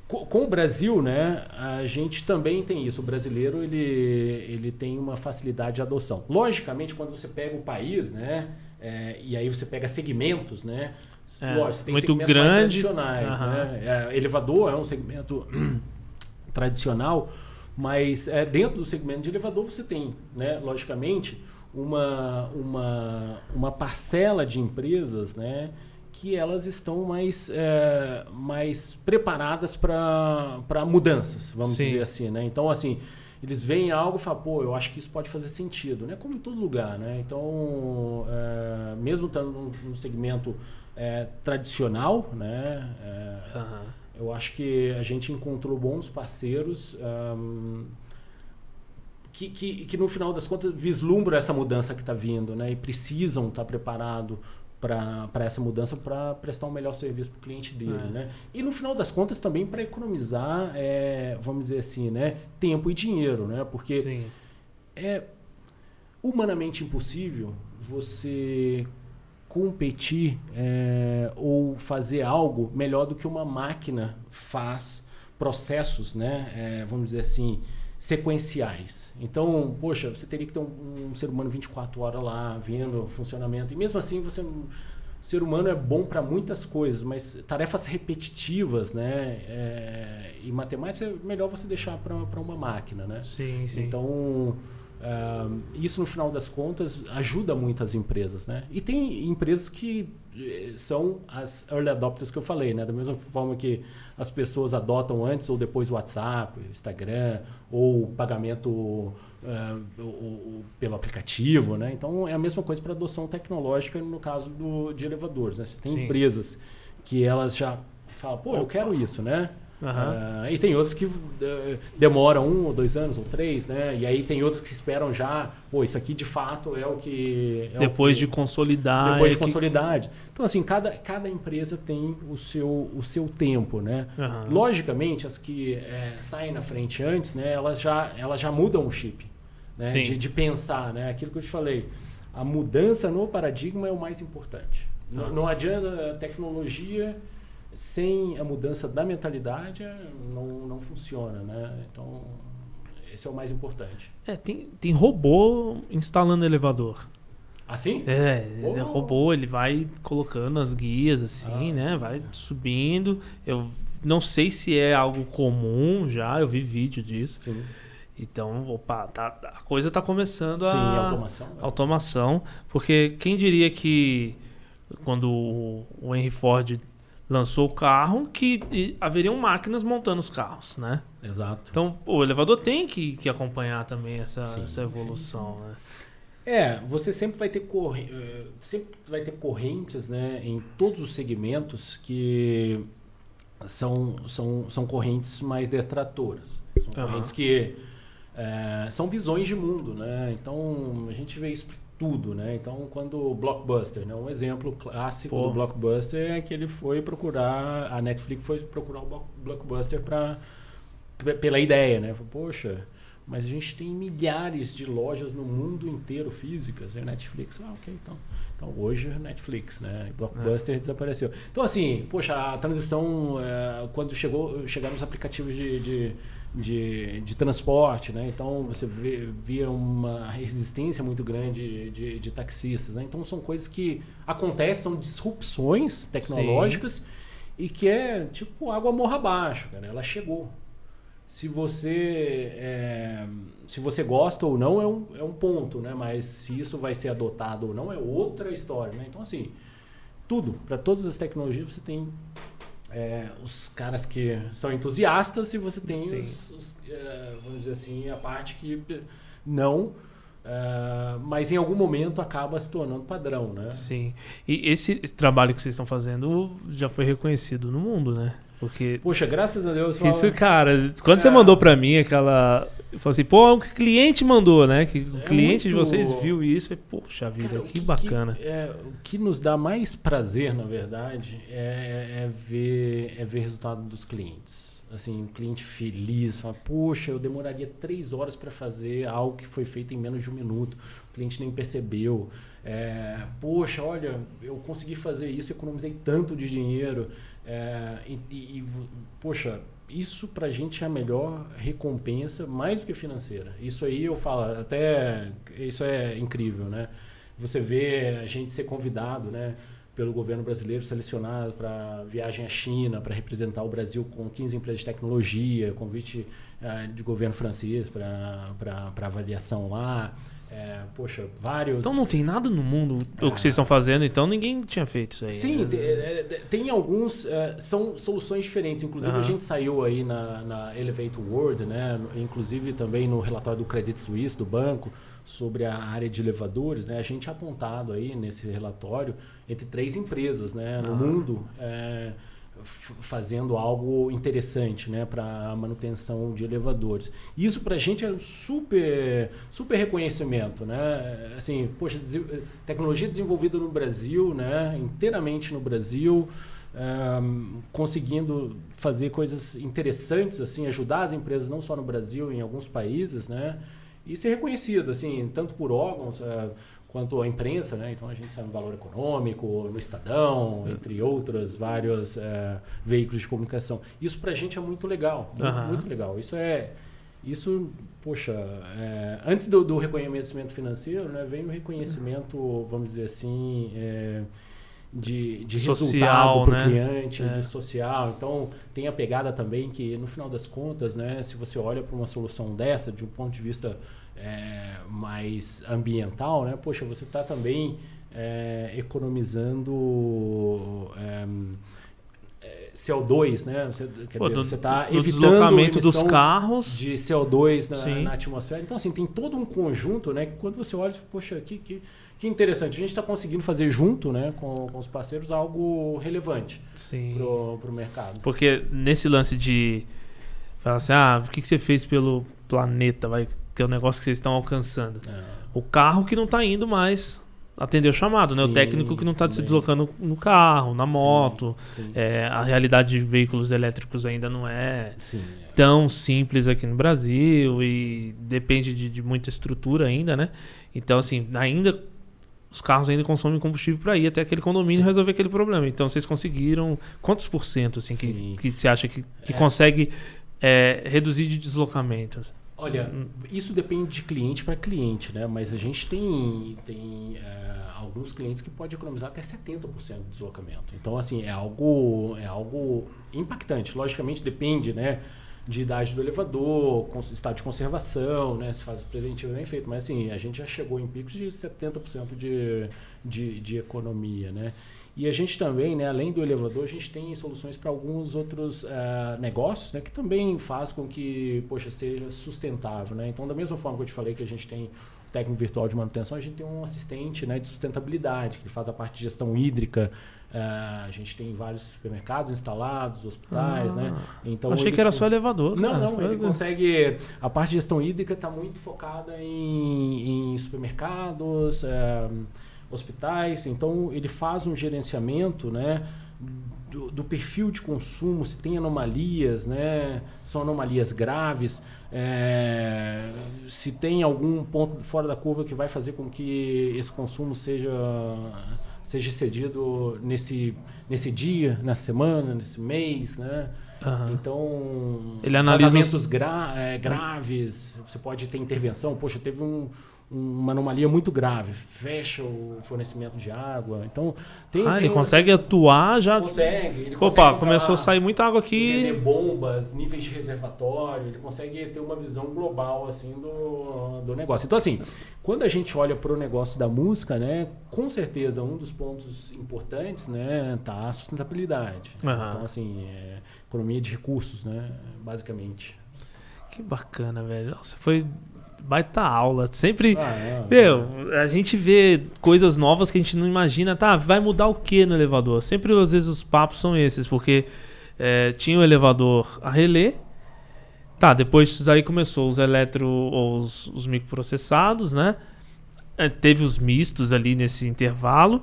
Com o Brasil, né, a gente também tem isso. O brasileiro ele tem uma facilidade de adoção. Logicamente, quando você pega o país, né, e aí você pega segmentos, né, lógico, você tem muito segmentos grande. mais tradicionais, né? Elevador é um segmento tradicional, mas dentro do segmento de elevador você tem, né, logicamente, uma parcela de empresas, né, que elas estão mais preparadas para mudanças, vamos dizer assim, né? Então, assim, eles veem algo e falam, pô, eu acho que isso pode fazer sentido, né? Como em todo lugar, né? Então, mesmo estando num segmento tradicional, né? Eu acho que a gente encontrou bons parceiros que no final das contas vislumbram essa mudança que está vindo, né? E precisam estar preparados para essa mudança, para prestar um melhor serviço para o cliente dele, né? E no final das contas também para economizar, vamos dizer assim, né, tempo e dinheiro, né? Porque Sim. é humanamente impossível você competir ou fazer algo melhor do que uma máquina faz processos, né? Vamos dizer assim, sequenciais. Então, poxa, você teria que ter um ser humano 24 horas lá, vendo o funcionamento. E mesmo assim, o ser humano é bom para muitas coisas, mas tarefas repetitivas, né? E matemática é melhor você deixar para uma máquina, né? Sim, sim. Então, isso no final das contas ajuda muito as empresas, né? E tem empresas que são as early adopters que eu falei, né? Da mesma forma que as pessoas adotam antes ou depois o WhatsApp, o Instagram, ou pagamento pelo aplicativo, né? Então é a mesma coisa para adoção tecnológica no caso de elevadores, né? Você tem empresas que elas já falam, pô, eu quero isso, né? E tem outros que demoram 1 ou 2 anos ou 3, né? E aí tem outros que esperam já, pô, isso aqui de fato é o que... Depois de consolidar. Depois de consolidade. Então, assim, cada empresa tem o seu tempo, né? Logicamente, as que saem na frente antes, né? Elas já mudam o chip, né? De pensar, né? Aquilo que eu te falei. A mudança no paradigma é o mais importante. Não adianta a tecnologia... Sem a mudança da mentalidade, não funciona, né? Então, esse é o mais importante. Tem robô instalando elevador. Assim? Robô, ele vai colocando as guias assim, né? Vai subindo. Eu não sei se é algo comum já, eu vi vídeo disso. Sim. Então, a coisa tá começando Sim, automação. Automação, porque quem diria que quando o Henry Ford lançou o carro, que haveriam máquinas montando os carros, né? Exato. Então, o elevador tem que acompanhar também essa evolução, né? Você sempre vai ter correntes, né, em todos os segmentos que são correntes mais detratoras. São correntes que são visões de mundo, né? Então, a gente vê isso tudo, né? Então, quando o Blockbuster, né? Um exemplo clássico do Blockbuster é que ele foi procurar, a Netflix foi procurar o Blockbuster pela ideia, né? Poxa, mas a gente tem milhares de lojas no mundo inteiro físicas, e a Netflix, ok, então hoje é Netflix, né? E Blockbuster desapareceu. Então, assim, poxa, a transição, quando chegaram os aplicativos de transporte, né? Então você via uma resistência muito grande de taxistas, né? Então são coisas que acontecem, são disrupções tecnológicas e que é tipo água morra abaixo, cara. Ela chegou. Se você gosta ou não é um ponto, né? Mas se isso vai ser adotado ou não é outra história, né? Então assim, para todas as tecnologias você tem os caras que são entusiastas e você tem vamos dizer assim, a parte que não, mas em algum momento acaba se tornando padrão, né? Sim. E esse trabalho que vocês estão fazendo já foi reconhecido no mundo, né? Porque... Poxa, graças a Deus... Isso, cara, quando você mandou pra mim aquela... Eu falei assim, pô, o cliente mandou, né? Que o cliente de vocês viu isso e, poxa vida, cara, que bacana. O que nos dá mais prazer, na verdade, é ver resultado dos clientes. Assim, o cliente feliz, fala, poxa, eu demoraria 3 horas para fazer algo que foi feito em menos de 1 minuto. O cliente nem percebeu. Poxa, olha, eu consegui fazer isso, economizei tanto de dinheiro. Poxa, isso pra gente é a melhor recompensa, mais do que financeira. Isso aí eu falo, até isso é incrível, né? Você vê a gente ser convidado, né, pelo governo brasileiro, selecionado para viagem à China, para representar o Brasil com 15 empresas de tecnologia, convite de governo francês para avaliação lá. Poxa, vários... Então não tem nada no mundo o que vocês estão fazendo, então ninguém tinha feito isso aí. Sim, tem alguns, são soluções diferentes. Inclusive a gente saiu aí na Elevate World, né? Inclusive também no relatório do Credit Suisse, do banco, sobre a área de elevadores, né? A gente é apontado aí nesse relatório entre 3 empresas, né, no mundo, fazendo algo interessante, né, para a manutenção de elevadores. Isso para a gente é um super reconhecimento, né? Assim, poxa, tecnologia desenvolvida no Brasil, né, inteiramente no Brasil, conseguindo fazer coisas interessantes, assim, ajudar as empresas não só no Brasil, em alguns países, né, e ser reconhecido, assim, tanto por órgãos quanto a imprensa, né? Então a gente sai no Valor Econômico, no Estadão, entre outros vários veículos de comunicação. Isso pra gente é muito legal, muito legal. Isso, poxa, antes do reconhecimento financeiro, né, vem o reconhecimento, vamos dizer assim, de social, resultado para o né? cliente, de social. Então, tem a pegada também que, no final das contas, né, se você olha para uma solução dessa, de um ponto de vista mais ambiental, né, poxa, você está também economizando CO2, né? Você está evitando deslocamento dos carros de CO2 na atmosfera. Então, assim, tem todo um conjunto, né, que quando você olha, poxa, que interessante. A gente está conseguindo fazer junto, né, com os parceiros algo relevante para o mercado. Porque nesse lance de falar assim, o que você fez pelo planeta, que é o negócio que vocês estão alcançando. O carro que não está indo mais atender o chamado, né? O técnico que não está se deslocando no carro, na moto. A realidade de veículos elétricos ainda não é tão simples aqui no Brasil e depende de muita estrutura ainda, né? Então, assim, os carros ainda consomem combustível para ir até aquele condomínio e resolver aquele problema. Então, vocês conseguiram quantos por cento assim, que você acha que consegue reduzir de deslocamentos? Olha, isso depende de cliente para cliente, né? Mas a gente tem alguns clientes que podem economizar até 70% do deslocamento. Então, assim, é algo impactante. Logicamente, depende, né, de idade do elevador, estado de conservação, né, se faz preventivo bem feito. Mas, assim, a gente já chegou em picos de 70% de economia, né? E a gente também, né, além do elevador, a gente tem soluções para alguns outros negócios, né, que também faz com que, poxa, seja sustentável, né? Então, da mesma forma que eu te falei que a gente tem o técnico virtual de manutenção, a gente tem um assistente, né, de sustentabilidade, que faz a parte de gestão hídrica. A gente tem vários supermercados instalados, hospitais, né? Então, achei que era só elevador. Não, ele consegue... A parte de gestão hídrica está muito focada em supermercados, hospitais, então ele faz um gerenciamento, né, do perfil de consumo, se tem anomalias, né, são anomalias graves, se tem algum ponto fora da curva que vai fazer com que esse consumo seja excedido nesse dia, nessa semana, nesse mês, né? Então, ele analisa vazamentos graves, você pode ter intervenção, poxa, teve uma anomalia muito grave, fecha o fornecimento de água. Então, ele consegue atuar já. Consegue. Começou a sair muita água aqui. Entender bombas, níveis de reservatório, ele consegue ter uma visão global assim do negócio. Então, assim, quando a gente olha para o negócio da música, né, com certeza um dos pontos importantes, né, tá a sustentabilidade. Então, assim, economia de recursos, né, basicamente. Que bacana, velho. Nossa, foi baita aula. Sempre, a gente vê coisas novas que a gente não imagina. Vai mudar o que no elevador? Sempre, às vezes, os papos são esses, porque tinha o elevador a relé. Depois disso aí começou os os microprocessados, né? Teve os mistos ali nesse intervalo.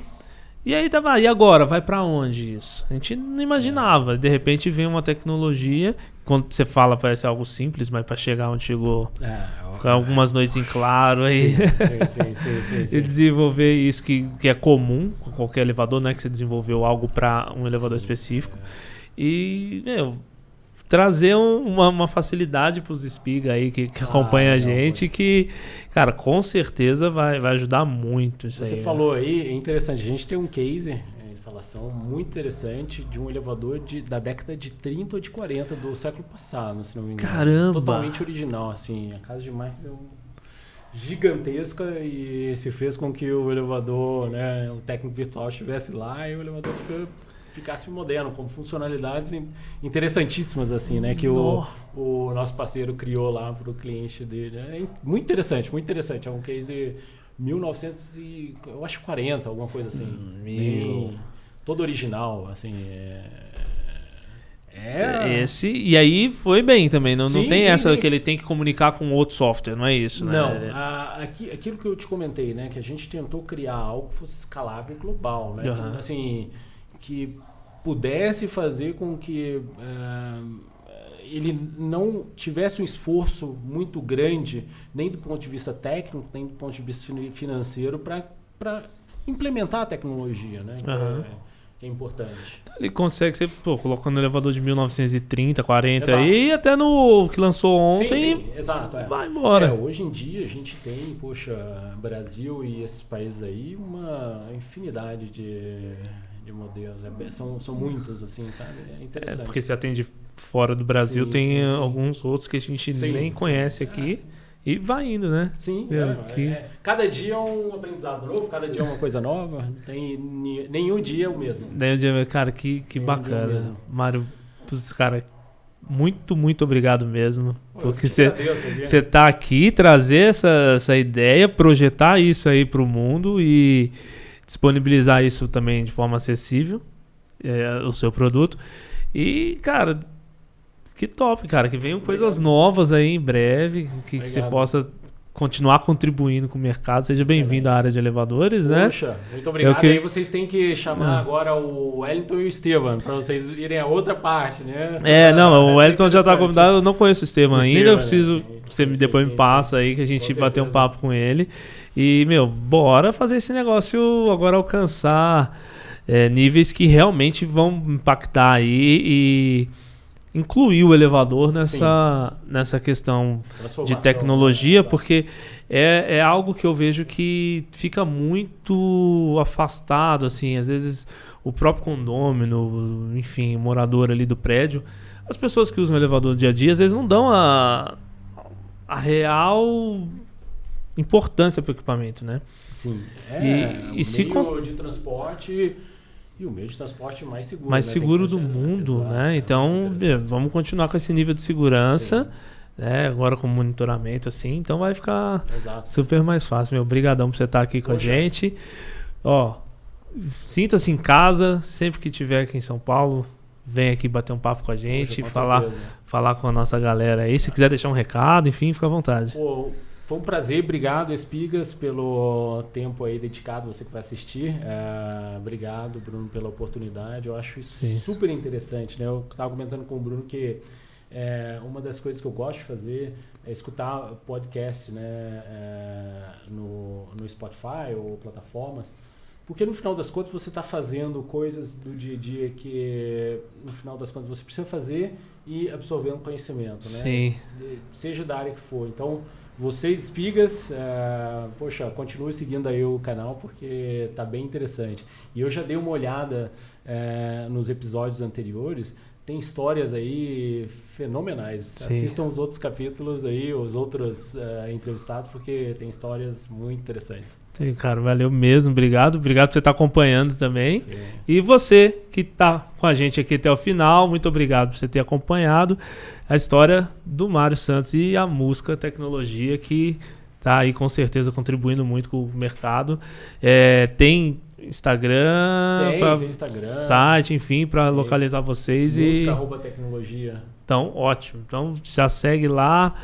E aí e agora? Vai pra onde isso? A gente não imaginava. De repente vem uma tecnologia, quando você fala parece algo simples, mas para chegar onde chegou, ficar algumas noites em claro aí. Sim. E desenvolver isso que é comum com qualquer elevador, não é que você desenvolveu algo para um elevador específico. E, trazer uma facilidade para os espiga aí que acompanham a gente, que, cara, com certeza vai ajudar muito isso aí. Você falou aí, é interessante, a gente tem um case, instalação muito interessante de um elevador da década de 30 ou de 40 do século passado, se não me engano. Caramba! Totalmente original, assim, a casa de Marx gigantesca e se fez com que o elevador, né, o técnico virtual estivesse lá e o elevador ficasse moderno, com funcionalidades interessantíssimas, assim, né, que o nosso parceiro criou lá para o cliente dele. É muito interessante, muito interessante. É um case 1940, alguma coisa assim. Todo original, assim. Esse, e aí foi bem também, não tem essa sim. que ele tem que comunicar com outro software, não é isso, né? Não, aquilo que eu te comentei, né, que a gente tentou criar algo que fosse escalável e global, né, que, assim, que pudesse fazer com que ele não tivesse um esforço muito grande, nem do ponto de vista técnico, nem do ponto de vista financeiro, para implementar a tecnologia, né? Que é importante. Ele consegue ser, colocando no elevador de 1930, 40 aí, e até no que lançou ontem. Sim, exato. Vai embora. Hoje em dia a gente tem, Brasil e esses países aí, uma infinidade de modelos. São muitos, assim, sabe? É interessante. Porque se atende fora do Brasil, tem alguns outros que a gente nem conhece aqui. E vai indo, né? Sim, cada dia é um aprendizado novo, cada dia é uma coisa nova. Não tem nenhum dia é o mesmo. Cara, que bacana. Mário, cara, muito, muito obrigado mesmo. Porque você tá aqui, trazer essa ideia, projetar isso aí pro mundo e disponibilizar isso também de forma acessível, o seu produto. E, cara, que top, cara, que venham coisas novas aí em breve, que você possa continuar contribuindo com o mercado. Seja bem-vindo à área de elevadores, né? Poxa, muito obrigado. Aí vocês têm que chamar agora o Wellington e o Estevam, para vocês irem a outra parte, né? O Wellington já está convidado, eu não conheço o Estevam ainda, eu preciso, você depois me passa aí, que a gente bater um papo com ele. E, bora fazer esse negócio agora alcançar níveis que realmente vão impactar aí e incluir o elevador nessa questão de tecnologia, porque é algo que eu vejo que fica muito afastado, assim, às vezes o próprio condômino, enfim, morador ali do prédio, as pessoas que usam o elevador no dia a dia, às vezes não dão a real importância para o equipamento, né? Sim, de transporte... E o meio de transporte mais seguro. Mais seguro do mundo, né? Então, vamos continuar com esse nível de segurança, né? Agora com monitoramento, assim. Então vai ficar super mais fácil. Obrigadão por você estar aqui com a gente. Sinta-se em casa, sempre que estiver aqui em São Paulo, vem aqui bater um papo com a gente, falar com a nossa galera aí. Se quiser deixar um recado, enfim, fica à vontade. Foi um prazer, obrigado Espigas pelo tempo aí dedicado, você que vai assistir. Obrigado, Bruno, pela oportunidade. Eu acho isso super interessante, né? Eu estava comentando com o Bruno que uma das coisas que eu gosto de fazer é escutar podcast, né? No Spotify ou plataformas, porque no final das contas você está fazendo coisas do dia a dia que no final das contas você precisa fazer e absorvendo conhecimento, né? Seja da área que for. Então, vocês, Espigas, continue seguindo aí o canal porque tá bem interessante. E eu já dei uma olhada nos episódios anteriores, tem histórias aí fenomenais. Assistam os outros capítulos aí, os outros entrevistados, porque tem histórias muito interessantes. Sim, cara, valeu mesmo, obrigado por você estar acompanhando também. E você que está com a gente aqui até o final, muito obrigado por você ter acompanhado a história do Mário Santos e a música tecnologia, que está aí com certeza contribuindo muito com o mercado. Tem Instagram, tem Instagram, site, enfim, para localizar vocês. @tecnologia. Então, ótimo. Então, já segue lá.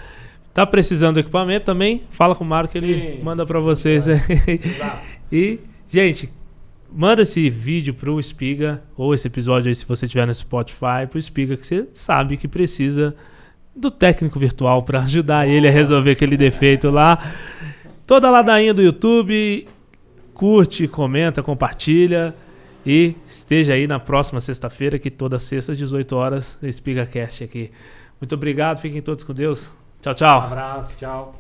Tá precisando do equipamento também? Fala com o Mário que ele manda para vocês. E, gente, manda esse vídeo pro Espiga, ou esse episódio aí, se você tiver no Spotify, pro Espiga, que você sabe que precisa do técnico virtual para ajudar ele a resolver aquele defeito lá. Toda a ladainha do YouTube, curte, comenta, compartilha. E esteja aí na próxima sexta-feira, que toda sexta, às 18 horas, SpigaCast aqui. Muito obrigado, fiquem todos com Deus. Tchau, tchau. Um abraço, tchau.